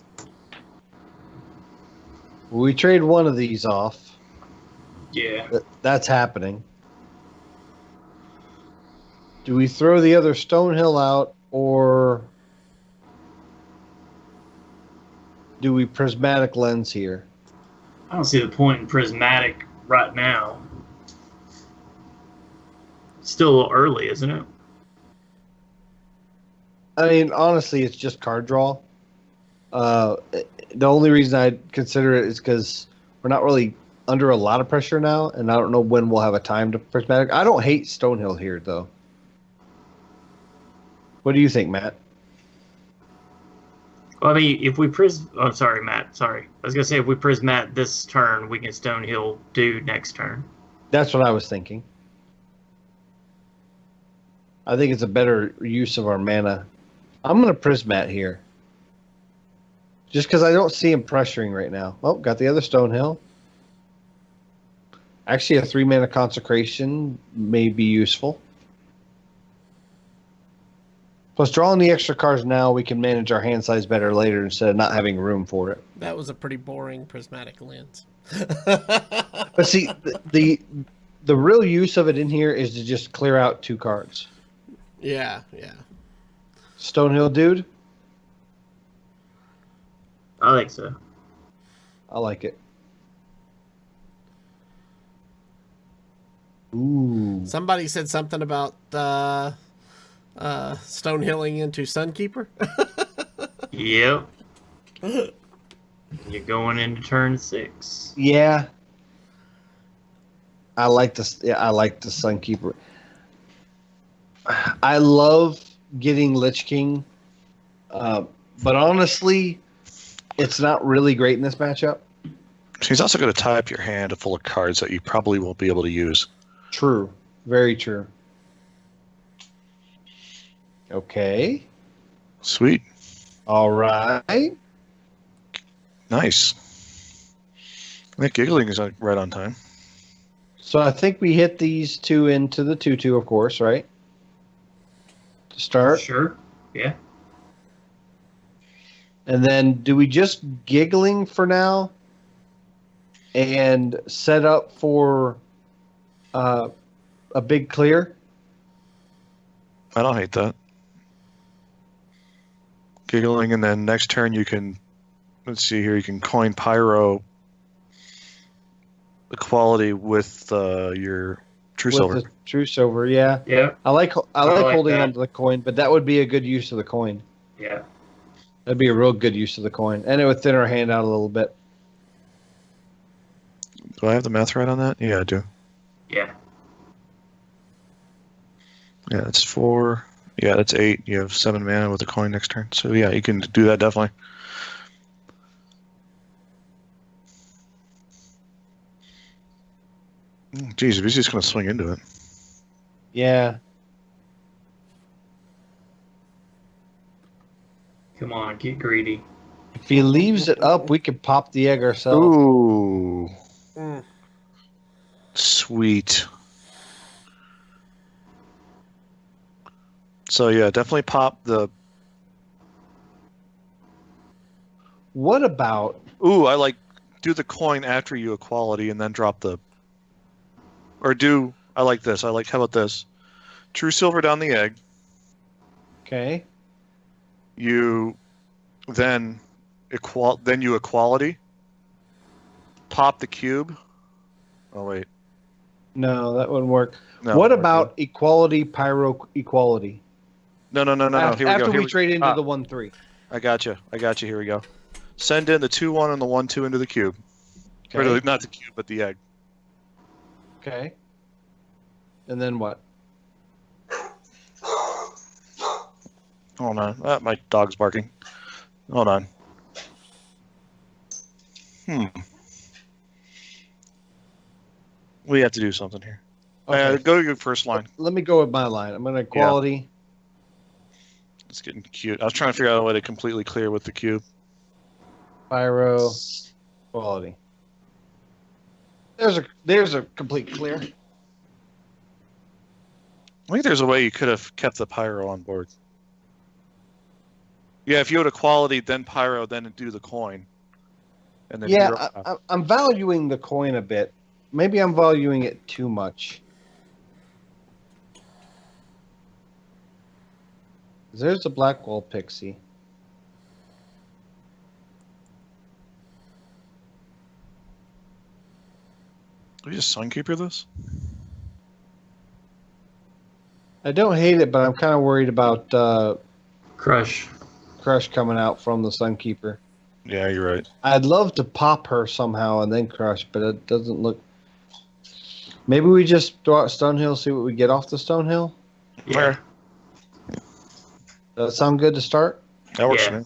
B: We trade one of these off.
C: Yeah.
B: That's happening. Do we throw the other Stonehill out, or do we Prismatic Lens here?
C: I don't see the point in Prismatic right now. It's still a little early, isn't it?
B: I mean, honestly, it's just card draw. The only reason I consider it is because we're not really under a lot of pressure now, and I don't know when we'll have a time to Prismatic. I don't hate Stonehill here, though. What do you think, Matt?
C: Well, I mean, if we oh, sorry, Matt. Sorry. I was going to say, if we Prismat this turn, we can Stonehill do next turn.
B: That's what I was thinking. I think it's a better use of our mana. I'm going to Prismat here. Just because I don't see him pressuring right now. Oh, got the other Stonehill. Actually, a 3-mana Consecration may be useful. Plus, drawing the extra cards now, we can manage our hand size better later instead of not having room for it.
A: That was a pretty boring prismatic lens.
B: But see, the real use of it in here is to just clear out 2 cards.
A: Yeah, yeah.
B: Stonehill dude,
C: I think so.
B: I like it. Ooh.
A: Somebody said something about Stonehilling into Sunkeeper.
C: Yep. You're going into turn 6.
B: Yeah. I like this. Yeah, I like the Sunkeeper. I love getting Lich King, but honestly, it's not really great in this matchup.
D: He's also going to tie up your hand full of cards that you probably won't be able to use.
B: True. Very true. Okay.
D: Sweet.
B: All right.
D: Nice. That giggling is right on time.
B: So I think we hit these two into the 2/2, of course, right? To start.
C: Sure. Yeah.
B: And then do we just giggling for now and set up for a big clear?
D: I don't hate that. Giggling, and then next turn you can, let's see here, you can coin Pyro equality with your True Silver.
B: With the true silver, yeah.
C: Yeah.
B: I like
C: like
B: holding
C: that.
B: onto the coin, but that would be a good use of the coin.
C: Yeah.
B: That'd be a real good use of the coin, and it would thin our hand out a little bit.
D: Do I have the math right on that? Yeah, I do.
C: Yeah.
D: Yeah, that's 4. Yeah, that's 8. You have 7 mana with the coin next turn. So yeah, you can do that definitely. Geez, if he's just going to swing into it.
B: Yeah.
C: Come on, get greedy.
B: If he leaves it up, we could pop the egg ourselves.
D: Ooh.
A: Mm.
D: Sweet. So yeah, definitely pop the...
B: What about...
D: Ooh, I like do the coin after you equality and then drop the... Or do... I like this. I like... How about this? True Silver down the egg.
B: Okay.
D: You then you equality. Pop the cube. Oh wait.
B: No, that wouldn't work.
D: No,
B: what
D: we're
B: about
D: good.
B: equality, pyro equality?
D: No.
B: After,
D: Here we go.
B: after
D: Here
B: we trade into
D: ah,
B: the 1/3.
D: I got you. Here we go. Send in the 2/1 and the 1/2 into the cube. Or
B: Okay.
D: not the cube, but the egg.
B: Okay. And then what?
D: Hold on. My dog's barking. Hold on. We have to do something here.
B: Okay.
D: Go to your first line.
B: Let me go with my line. I'm going to equality.
D: It's getting cute. I was trying to figure out a way to completely clear with the cube.
B: Pyro equality. There's a complete clear.
D: I think there's a way you could have kept the pyro on board. Yeah, if you had equality, then pyro, then do the coin. And then
B: Yeah, I'm valuing the coin a bit. Maybe I'm valuing it too much. There's a Blackwall Pixie.
D: we just Sunkeeper this?
B: I don't hate it, but I'm kind of worried about
C: Crush.
B: Crush coming out from the Sunkeeper.
D: Yeah, you're right.
B: I'd love to pop her somehow and then Crush, but it doesn't look... Maybe we just throw out Stonehill, see what we get off the Stonehill?
C: Yeah.
B: Does that sound good to start?
D: That works
C: Yeah.
D: for me.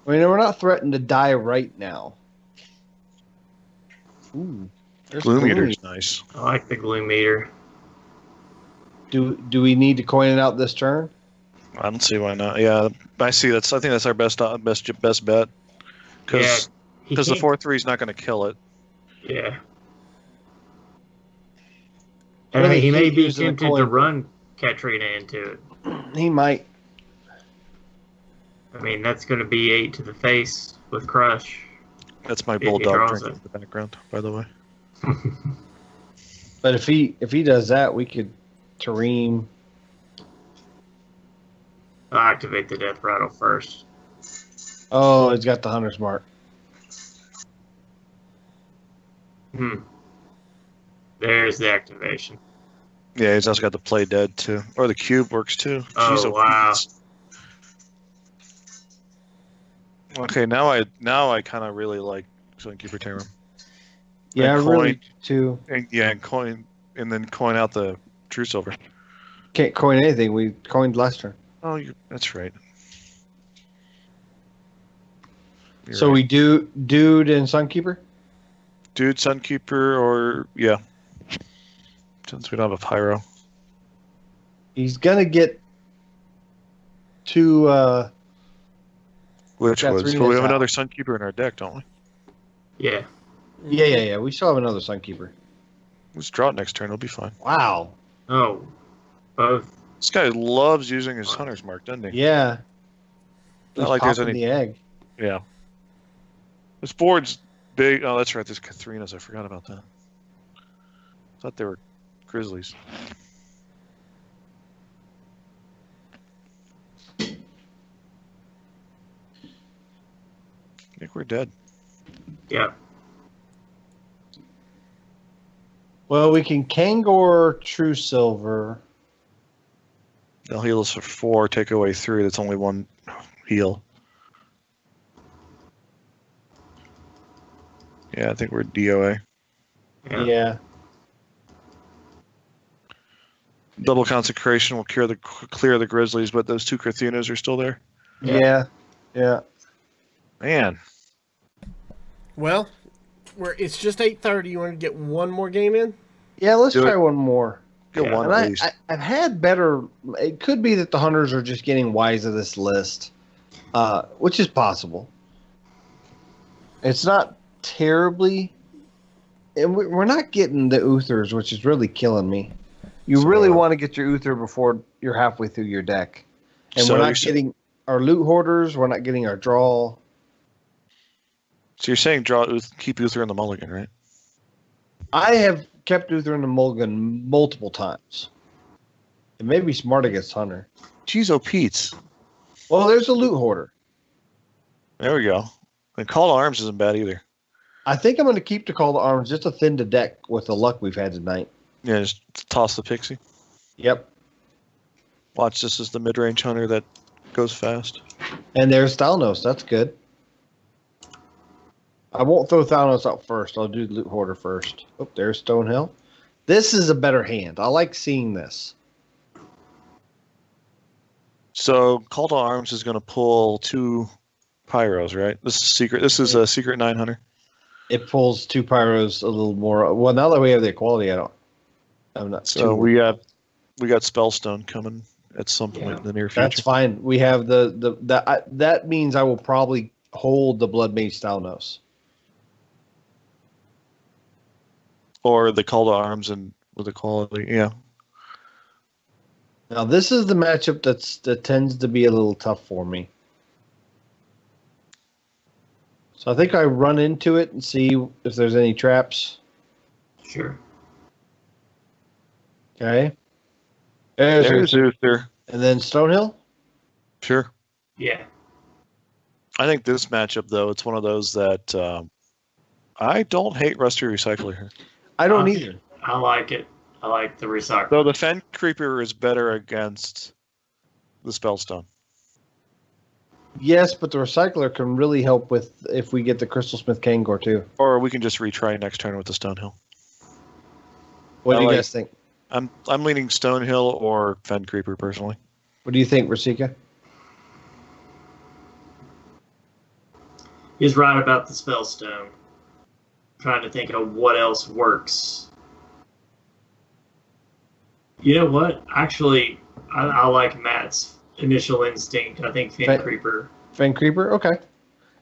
B: I mean, we're not threatened to die right now. Ooh, there's
D: Gloom
B: Gloom
D: Eater's nice.
C: I like the Gloom Meter.
B: Do we need to coin it out this turn?
D: I don't see why not. Yeah, I see. I think that's our best bet. Because
C: He
D: the
C: can't-
D: 4/3 is not going to kill it.
C: Yeah. I mean, he may be
B: using the
C: tempted to
B: coin.
C: run Katrina into it.
B: He might.
C: I mean, that's going to be 8 to the face with Crush.
D: That's my
C: He
D: bulldog
C: draws
D: drinking
C: it.
D: in the background, by the way.
B: But if he does that, we could Tareem.
C: I'll activate the Death Rattle first.
B: Oh, he's got the Hunter's Mark.
C: There's the activation.
D: Yeah, he's also got the play dead too, or the cube works too.
C: Oh,
D: Jeez,
C: wow.
D: Okay, now I kind of really like Sunkeeper Tarum.
B: Yeah, I
D: And
B: really
D: coin.
B: too.
D: And coin, and then coin out the True Silver.
B: Can't coin anything. We coined last turn.
D: Oh, that's right. You're
B: So
D: right.
B: we do Dude and Sunkeeper?
D: Dude, Sunkeeper, or yeah. Since we don't have a pyro.
B: He's going to get... two.
D: Which
B: Got
D: was,
B: three
D: but we have
B: this
D: another
B: out.
D: Sunkeeper in our deck, don't we?
C: Yeah.
B: Yeah. We still have another Sunkeeper.
D: Let's draw it next turn. It'll be fine.
B: Wow.
C: Oh, both.
D: This guy loves using his Hunter's Mark, doesn't he?
B: Yeah.
D: Not
B: He's
D: like there's
B: popping
D: any.
B: the egg.
D: Yeah. This board's big. Oh, that's right. There's Catherinas. I forgot about that. Thought they were Grizzlies. I think we're dead.
C: Yeah.
B: Well, we can Kangor True Silver.
D: They'll heal us for 4, take away 3. That's only 1 heal. Yeah, I think we're DOA.
B: Yeah.
D: Double Consecration will clear the Grizzlies, but those 2 Carthunas are still there.
B: Yeah.
D: Man,
A: Well, it's just 8:30. You want to get one more game in?
B: Yeah, let's
D: Do
B: try
D: it.
B: one more.
D: get
C: Yeah,
D: one
B: And
D: at least.
B: I've had better. It could be that the hunters are just getting wise of this list, which is possible. It's not terribly, and we're not getting the Uthers, which is really killing me. You
D: So-
B: really want to get your Uther before you're halfway through your deck, and
D: So
B: we're
D: you're
B: not
D: sa-
B: getting our loot hoarders. We're not getting our draw.
D: So you're saying keep Uther in the mulligan, right?
B: I have kept Uther in the mulligan multiple times. It may be smart against Hunter.
D: Jeez, oh Pete's.
B: Well, there's a loot hoarder.
D: There we go. And Call to Arms isn't bad either.
B: I think I'm going to keep the call to arms just to thin the deck with the luck we've had tonight.
D: Yeah, just toss the Pixie.
B: Yep.
D: Watch, this is the mid-range hunter that goes fast.
B: And there's Thalnos. That's good. I won't throw Thalnos out first. I'll do Loot Hoarder first. Oh, there's Stonehill. This is a better hand. I like seeing this.
D: So Call to Arms is going to pull 2 Pyros, right? This is secret. This is a secret 900.
B: It pulls 2 Pyros a little more. Well, now that we have the equality, I'm not
D: So
B: too.
D: we got Spellstone coming at some point in the near future.
B: That's fine. We have that means I will probably hold the Blood Mage Thalnos.
D: Or the Call to Arms and with equality. Yeah.
B: Now this is the matchup that tends to be a little tough for me. So I think I run into it and see if there's any traps.
C: Sure.
B: Okay.
D: There's Uther.
B: And then Stonehill?
D: Sure.
C: Yeah.
D: I think this matchup, though, it's one of those that I don't hate Rusty Recycler here.
B: I don't either.
C: I like it. I like the recycle.
D: Though the Fen Creeper is better against the Spellstone.
B: Yes, but the Recycler can really help with if we get the Crystal Smith Kangor too.
D: Or we can just retry next turn with the Stonehill.
B: What do you
D: like-
B: guys think?
D: I'm leaning Stonehill or Fen Creeper personally.
B: What do you think, Rasika?
C: He's right about the Spellstone. Trying to think of what else works. You know what? Actually, I like Matt's initial instinct. I think Fin
B: Fen-
C: Creeper.
B: Fen Creeper? Okay.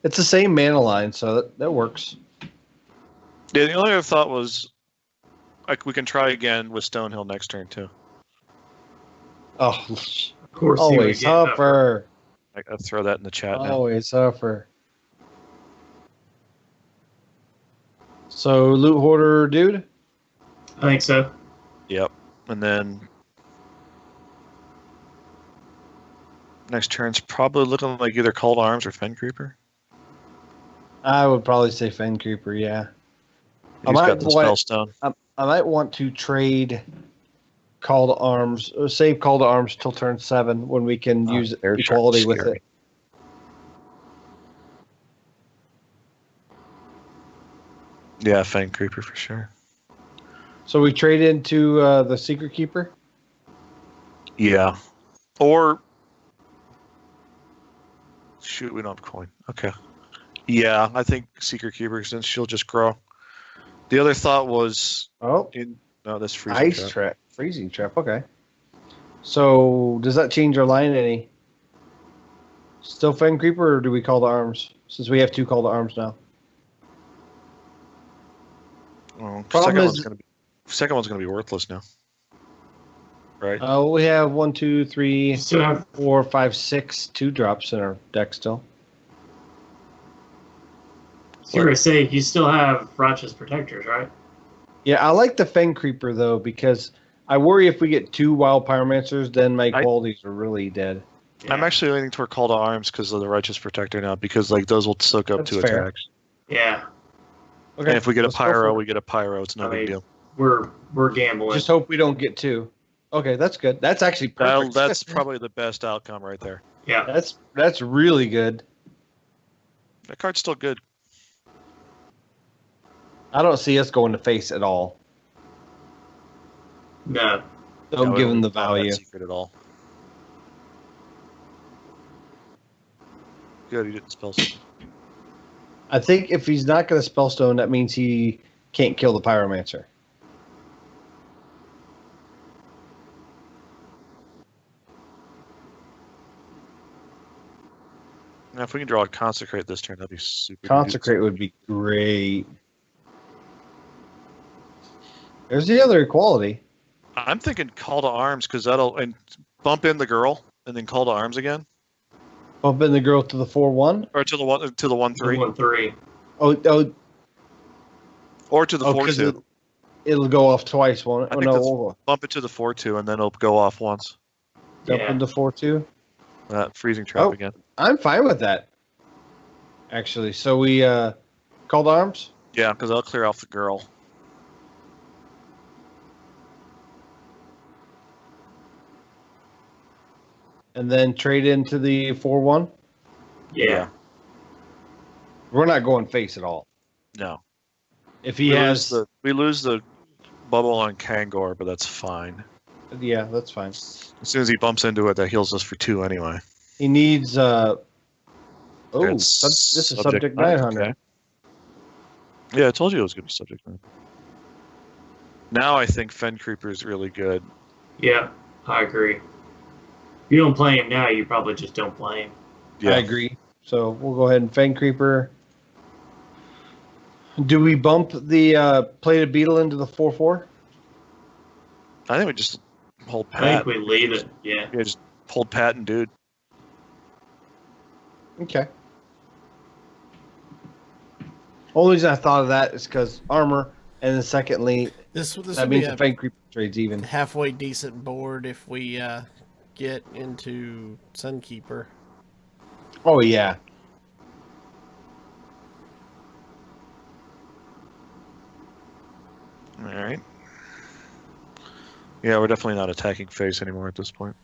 B: It's the same mana line, so that works.
D: Yeah, the only other thought was like we can try again with Stonehill next turn too.
B: Oh,
C: Of course,
B: always Huffer.
D: I'll throw that in the chat now.
B: Always Huffer. So, Loot Hoarder dude?
C: I think so.
D: Yep. And then next turn's probably looking like either Call to Arms or Fen Creeper.
B: I would probably say Fen Creeper, yeah.
D: He's got the Spellstone.
B: I might want to trade Call to Arms, or save Call to Arms till turn 7 when we can use
D: there's
B: equality with
D: scary.
B: it.
D: Yeah, Fen Creeper for sure.
B: So we trade into the Secret Keeper?
D: Yeah. Or shoot, we don't have coin. Okay. Yeah, I think Secret Keeper, since she'll just grow. The other thought was
B: Oh,
D: no, that's freezing
B: ice
D: trap.
B: trap. Freezing trap, okay. So does that change our line any? Still Fen Creeper, or do we call to arms? Since we have 2 call to arms now.
D: Well,
B: Problem
D: second one's gonna be worthless now, right?
B: We have 1, 2, 3,
C: Still have
B: 4, 5, 6 2-drops in our deck still.
C: you were saying you still have Righteous Protectors, right?
B: Yeah, I like the Fen Creeper though, because I worry if we get 2 Wild Pyromancers, then my qualities are really dead.
C: Yeah.
D: I'm actually leaning toward Call to Arms because of the Righteous Protector now, because like those will soak up
B: That's
D: 2
B: fair.
D: attacks.
C: Yeah,
B: Okay,
D: And if we get a
B: let's go
D: Pyro,
B: for it.
D: we get a Pyro. It's no
C: I
D: big
C: mean,
D: deal.
C: we're gambling.
B: Just hope we don't get 2. Okay, that's good. That's actually perfect.
D: That's probably the best outcome right there.
C: Yeah,
B: That's really good.
D: That card's still good.
B: I don't see us going to face at all.
C: no.
B: Don't
D: Yeah,
B: give
D: we
B: him the
D: don't have that
B: value.
D: secret at all. Good, he didn't spell something.
B: I think if he's not going to Spellstone, that means he can't kill the Pyromancer.
D: Now, if we can draw a Consecrate this turn, that'd be super.
B: Consecrate would be great. There's the other equality.
D: I'm thinking Call to Arms because that'll and bump in the girl and then Call to Arms again,
B: Bump in the girl to the 4-1.
D: or to the 1/3,
C: 1-3.
B: Oh,
D: or to the 4/2.
B: It'll go off twice, won't it?
D: I
B: Oh,
D: think
B: no,
D: that's-
B: we'll
D: Bump it to the 4/2, and then it'll go off once.
B: jump
C: Yeah.
B: into 4-2.
D: Freezing Trap
B: Oh.
D: again.
B: I'm fine with that. Actually, so we called arms.
D: Yeah, because I'll clear off the girl.
B: And then trade into the 4-1.
C: Yeah.
B: We're not going face at all.
D: No,
B: If he has,
D: we lose the bubble on Kangor, but that's fine.
B: yeah, that's fine.
D: As soon as he bumps into it, that heals us for 2 anyway.
B: He needs. Oh,
D: It's
B: this is subject 900.
D: okay. Yeah, I told you it was going to be subject 900. Now I think Fen Creeper is really good.
C: Yeah, I agree. If you don't play him now, you probably just don't play him.
D: Yeah,
B: I agree. So we'll go ahead and Fang Creeper. Do we bump the Plated Beetle into the 4-4?
D: I think we just hold
C: I think
D: Pat.
C: we leave it. Yeah.
D: Yeah, just hold Pat and dude.
B: Okay. Only reason I thought of that is because armor, and then secondly,
A: This
B: that
A: would be
B: means the
A: a
B: Fang Creeper trades even.
A: halfway decent board if we get into Sunkeeper.
B: Oh yeah.
D: All right. Yeah, we're definitely not attacking face anymore at this point.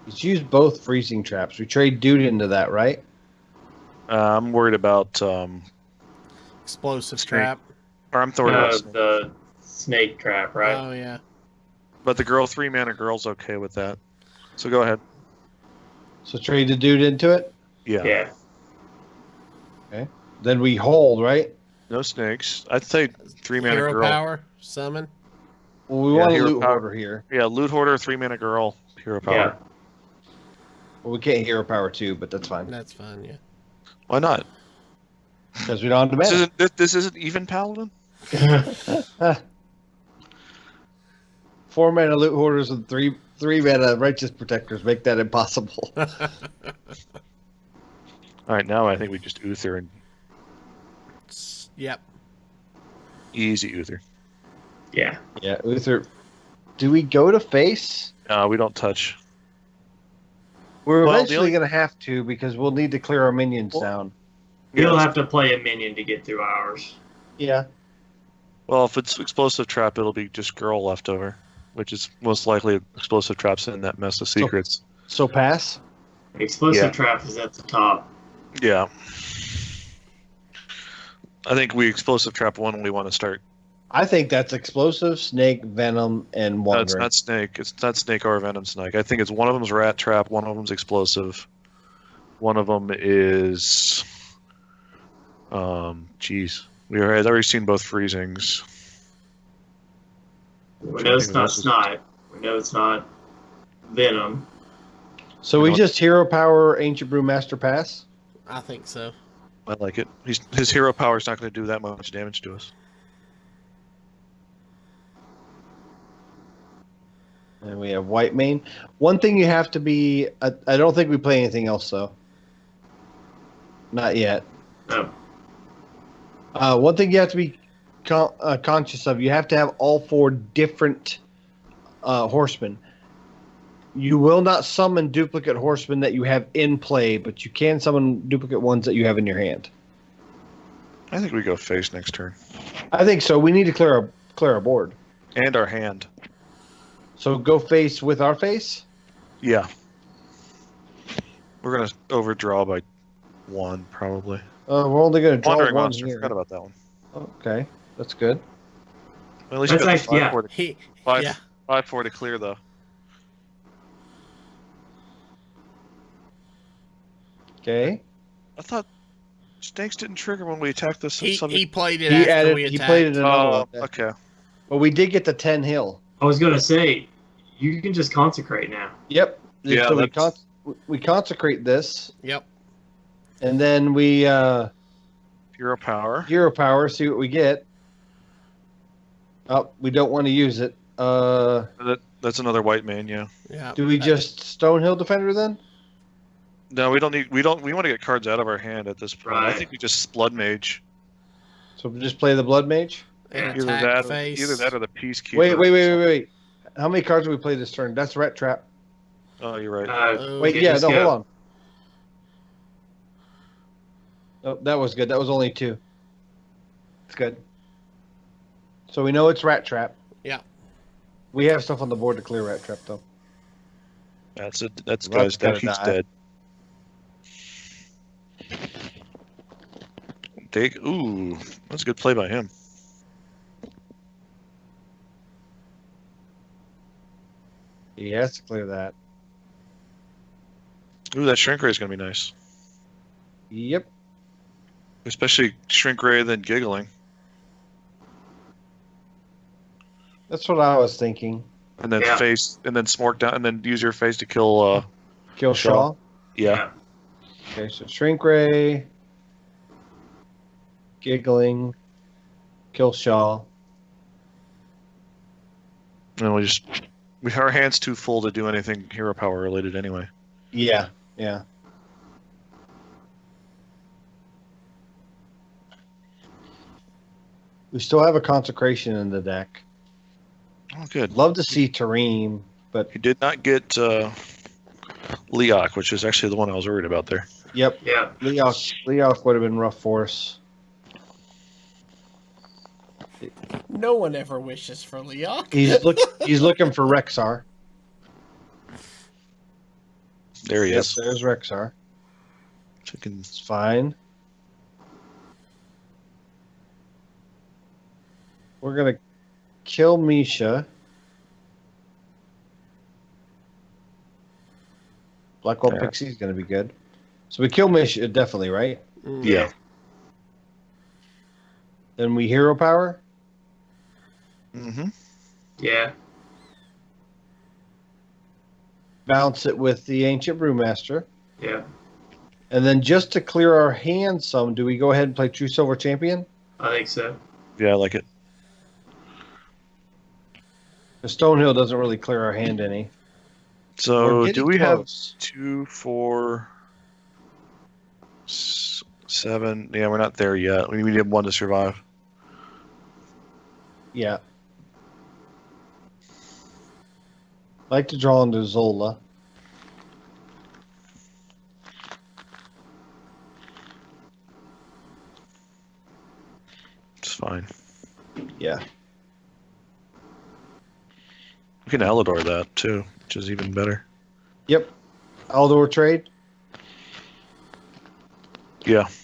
B: Let's use both freezing traps. We trade dude into that, right?
D: I'm worried about,
A: Explosive
D: Snake.
A: trap.
D: or I'm throwing out Snake.
C: The snake trap, right?
A: Oh yeah.
D: But the girl 3-mana girl's okay with that. So go ahead.
B: So trade the dude into it.
D: Yeah.
C: Yeah.
B: Then we hold, right?
D: No snakes. I'd say 3-mana
A: Hero
D: girl.
A: power summon.
B: Well, we
D: Yeah,
B: want a
D: hero
B: loot
D: power.
B: hoarder here.
D: Yeah, loot hoarder, 3-mana girl, hero power.
C: Yeah.
B: Well, we can't hero power too, but that's fine
A: That's fine. Yeah.
D: Why not?
B: because we don't have
D: This
B: demand.
D: isn't even paladin.
B: 4 mana loot hoarders and 3 mana righteous protectors make that impossible.
D: All right, now I think we just Uther and
A: Yep.
D: easy Uther.
C: Yeah.
B: Yeah, Uther. Do we go to face?
D: We don't touch.
B: We're
D: Well, the
B: eventually
D: only-
B: going to have to because we'll need to clear our minions down.
C: You'll
D: Yeah.
C: have to play a minion to get through ours.
B: Yeah.
D: Well, if it's explosive trap, it'll be just girl left over, which is most likely explosive traps in that mess of secrets.
B: So pass.
C: Explosive
D: Yeah.
C: trap is at the top.
D: Yeah. I think we explosive trap one when we want to start.
B: I think that's explosive, snake, venom, and
D: No, it's
B: wandering.
D: not snake. It's not snake or venom snake. I think it's one of them's rat trap, one of them's explosive. One of them is, I've already seen both freezings.
C: We know it's not snipe. We know it's not. Venom.
B: So we just hero power Ancient Brewmaster pass.
A: I think so.
D: I like it. His hero power is not going to do that much damage to us.
B: And we have White Mane. One thing you have to be... I don't think we play anything else, though. Not yet.
C: No.
B: One thing you have to be conscious of, you have to have all 4 different horsemen. You will not summon duplicate horsemen that you have in play, but you can summon duplicate ones that you have in your hand.
D: I think we go face next turn.
B: I think so. We need to clear our board.
D: And our hand.
B: So go face with our face?
D: Yeah. We're going to overdraw by 1, probably.
B: We're only going to draw
D: Wandering
B: one
D: Monster.
B: here.
D: Forgot about that one.
B: Okay, that's good.
D: Well, at least we
C: That's
D: got the
C: actually-
D: 5-4
A: Yeah.
D: 5-4 to clear, though.
B: Okay.
D: I thought snakes didn't trigger when we attacked this.
A: He played it
B: He
A: after
B: added.
A: we
B: He
A: attacked.
B: played it another
D: Oh,
B: one.
D: okay.
B: But we did get the 10 hill.
C: I was gonna say, you can just consecrate now.
B: Yep.
D: Yeah,
B: So
D: that's-
B: we consecrate this,
A: Yep.
B: and then we
D: Hero power.
B: hero power. See what we get. Oh, we don't want to use it.
D: That's another white man, yeah.
A: Yeah.
B: Do we just Stonehill Defender then?
D: No, we don't need. We want to get cards out of our hand at this point. I
C: Right.
D: think we just Blood Mage.
B: So we just play the Blood Mage.
A: And
D: Either
A: attack
D: that,
A: face.
D: either that or the Peacekeeper.
B: Wait. How many cards do we play this turn? That's Rat Trap.
D: Oh, you're right.
A: Oh,
B: Wait,
C: Okay,
B: yeah,
C: just
B: no,
C: go.
B: hold on. Oh, that was good. That was only 2. It's good. So we know it's Rat Trap.
A: Yeah.
B: We have stuff on the board to clear Rat Trap, though.
D: That's it. That's
B: Rat's
D: guy's dead.
B: gotta
D: He's
B: die.
D: dead. Ooh, that's a good play by him.
B: He has to clear that.
D: Ooh, that Shrink Ray is going to be nice.
B: Yep.
D: Especially Shrink Ray then Giggling.
B: That's what I was thinking.
D: And then
C: Yeah.
D: face, and then Smork down, and then use your face to kill,
B: Kill Shaw.
D: yeah.
B: Okay, so Shrink Ray. Giggling. Kill Shaw.
D: And our hand's too full to do anything hero power related anyway.
B: Yeah. We still have a consecration in the deck.
D: Oh, good.
B: Love to see Tareem, but
D: He did not get Leok, which is actually the one I was worried about there.
B: yep,
C: Yeah.
B: Leok would have been rough for us.
A: No one ever wishes for Leok.
B: He's looking for Rexar.
D: There he
B: Yep,
D: is.
B: there's Rexar.
D: Chicken.
B: It's fine. We're gonna kill Misha. Blackwell
D: Yeah.
B: Pixie's gonna be good. So we kill Misha, definitely, right?
A: Mm.
D: Yeah.
B: Then we hero power.
D: Mm-hmm.
C: Yeah.
B: Bounce it with the Ancient Brewmaster.
C: Yeah.
B: And then just to clear our hand some, do we go ahead and play True Silver Champion?
C: I think so.
D: Yeah, I like it.
B: The Stonehill doesn't really clear our hand any.
D: So,
B: We're
D: do
B: getting
D: we have
B: close.
D: 2, 4, 7? Yeah, we're not there yet. We need 1 to survive.
B: Yeah. Like to draw into Zola.
D: It's fine.
B: Yeah.
D: We can Elador that too, which is even better.
B: Yep. Aldor trade.
D: Yeah,
B: So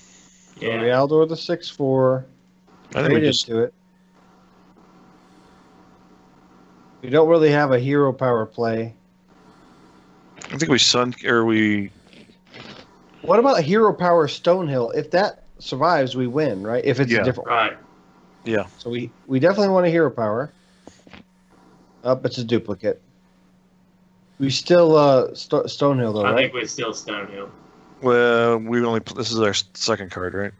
B: we
C: Yeah.
B: Aldor the 6/4.
D: I think we
B: Trade
D: just
B: into it. We don't really have a hero power play.
D: I think we sun or we
B: What about hero power Stonehill? If that survives, we win, right? If it's
D: Yeah.
B: a different.
C: Right.
D: yeah.
B: So we definitely want a hero power. Up, it's a duplicate. We still Stonehill though,
C: I
B: right?
C: think we're still Stonehill.
D: Well, this is our second card, right?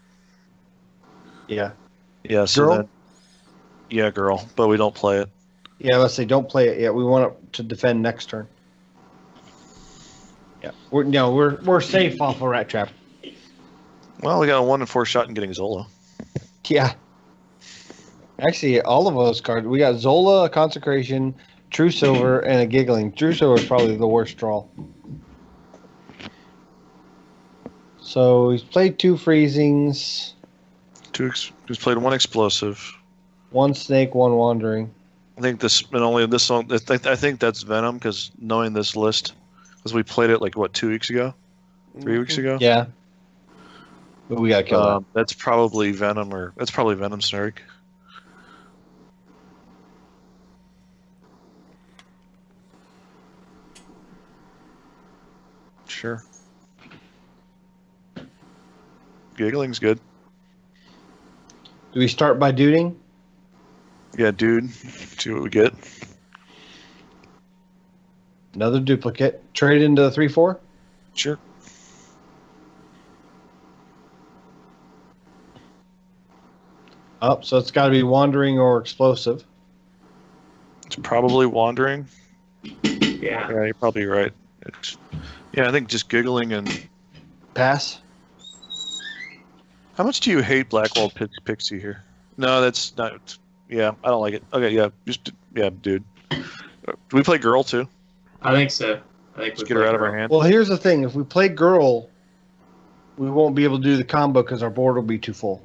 B: Yeah.
D: Yeah. So
B: Girl?
D: then, yeah, girl, but we don't play it.
B: Yeah, let's say don't play it yet. We want it to defend next turn. Yeah, we're safe off a Rat Trap.
D: Well, we got a 1 in 4 shot in getting Zola.
B: Yeah. Actually, all of those cards. We got Zola, a Consecration, True Silver, and a Giggling. True Silver is probably the worst draw. So he's played 2 Freezings,
D: He's played 1 explosive.
B: 1 Snake, 1 Wandering.
D: I think this, and only this one. I think that's Venom because knowing this list, because we played it like 2 weeks ago, 3 weeks ago.
B: Yeah. But we gotta kill that.
D: That's probably Venom, or that's probably Venom Snark. Sure. Giggling's good.
B: Do we start by duding?
D: Yeah, dude. See what we get.
B: Another duplicate. Trade into the 3/4.
D: Sure.
B: Oh, so it's got to be Wandering or Explosive.
D: It's probably Wandering.
C: Yeah.
D: Yeah, you're probably right. I think just Giggling and...
B: Pass.
D: How much do you hate Blackwall Pixie here? No, that's not... Yeah, I don't like it. Okay, yeah, dude. Do we play Girl, too?
C: I think so. I think
D: Just get her out of our hand.
B: Well, here's the thing. If we play Girl, we won't be able to do the combo because our board will be too full.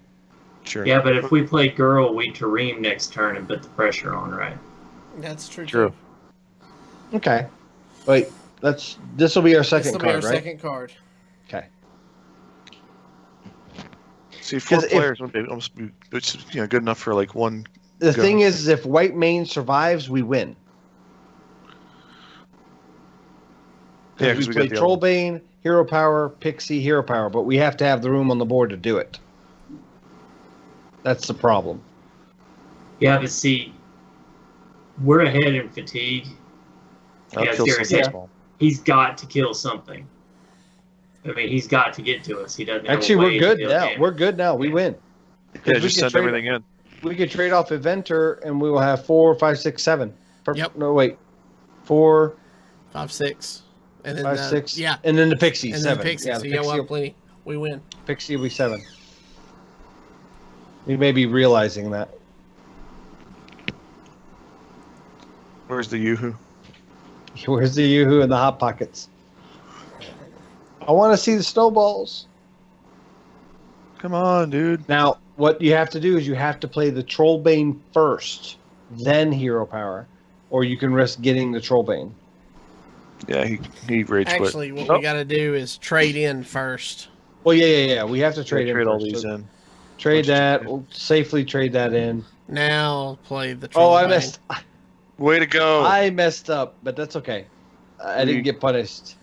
D: Sure.
C: Yeah, but if we play Girl, we Tareem next turn and put the pressure on, right?
A: That's true.
D: True.
A: Too.
B: Okay. Wait, this will be our second
A: This will
B: card,
A: be our
B: right?
A: second card.
B: Okay.
D: See, 4
B: 'Cause
D: players would be almost be, it's, good enough for like one.
B: The
D: Go.
B: thing is, if White Mane survives, we win.
D: Yeah,
B: Because
D: because
B: we
D: we
B: play
D: got the other one.
B: Trollbane, Hero Power, Pixie, Hero Power, but we have to have the room on the board to do it. That's the problem.
C: Yeah, but see, we're ahead in fatigue.
D: I'll
C: Yeah,
D: kill
C: seriously.
D: something small.
C: He's got to kill something. I mean, he's got to get to us. He doesn't. Have
B: Actually,
C: a way
B: we're good
C: to deal
B: now.
C: damage.
B: We're good now. We win.
D: Yeah,
B: we
D: just
B: can
D: send
B: trade-
D: everything in.
B: We could trade off Eventer, and we will have 4, 5, 6, 7.
A: Yep.
B: No, wait. 4,
A: 5, 6. And then
B: 5, 6.
A: Yeah.
B: And then the Pixie,
A: And
B: 7.
A: then Pixie.
B: Yeah,
A: So
B: the
A: yeah, we'll
B: Pixie,
A: have plenty. We win.
B: Pixie will be 7. We may be realizing that.
D: Where's the Yoo-hoo?
B: Where's the Yoo-hoo and the Hot Pockets? I want to see the snowballs.
D: Come on, dude.
B: Now, what you have to do is you have to play the Trollbane first, then Hero Power, or you can risk getting the Trollbane.
D: Yeah, he rage quit.
A: Actually, what
D: Oh.
A: we got to do is trade in first.
B: Well, yeah. We have to trade in
D: Trade all
B: first.
D: these
B: So
D: in.
B: trade that. We'll safely trade that in.
A: Now play the
B: Oh, I
A: Trollbane.
B: messed.
D: Way to go.
B: I messed up, but that's okay. I didn't
D: We-
B: get punished.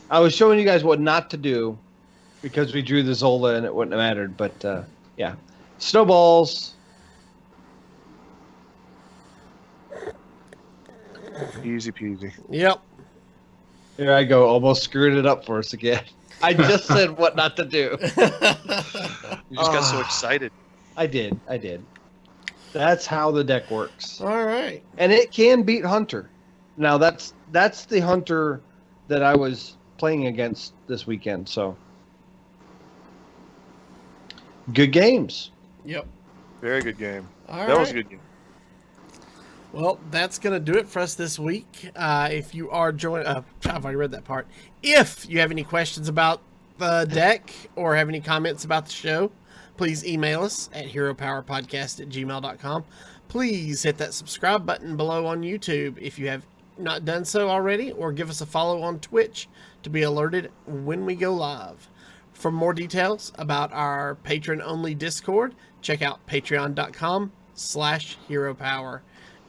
B: I was showing you guys what not to do because we drew the Zola and it wouldn't have mattered. But yeah, snowballs.
D: Easy peasy.
A: Yep.
B: Here I go. Almost screwed it up for us again. I just said what not to do.
D: You just got so
B: Ah.
D: excited.
B: I did. That's how the deck works.
A: All right.
B: And it can beat Hunter. Now that's the Hunter that I was playing against this weekend. So good games.
A: Yep.
D: Very good game.
A: All
D: That was
A: right.
D: a good game.
A: Well, that's going to do it for us this week. If you are joining, I've already read that part. If you have any questions about the deck or have any comments about the show, please email us at heropowerpodcast@gmail.com. Please hit that subscribe button below on YouTube if you have not done so already, or give us a follow on Twitch to be alerted when we go live. For more details about our patron-only Discord, check out patreon.com/heropower.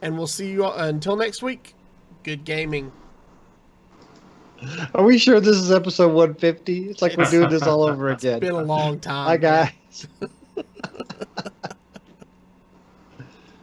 A: And we'll see you all, until next week. Good gaming.
B: Are we sure this is episode 150? It's like we're doing this all over
A: It's
B: again.
A: been a long time.
B: Bye, guys.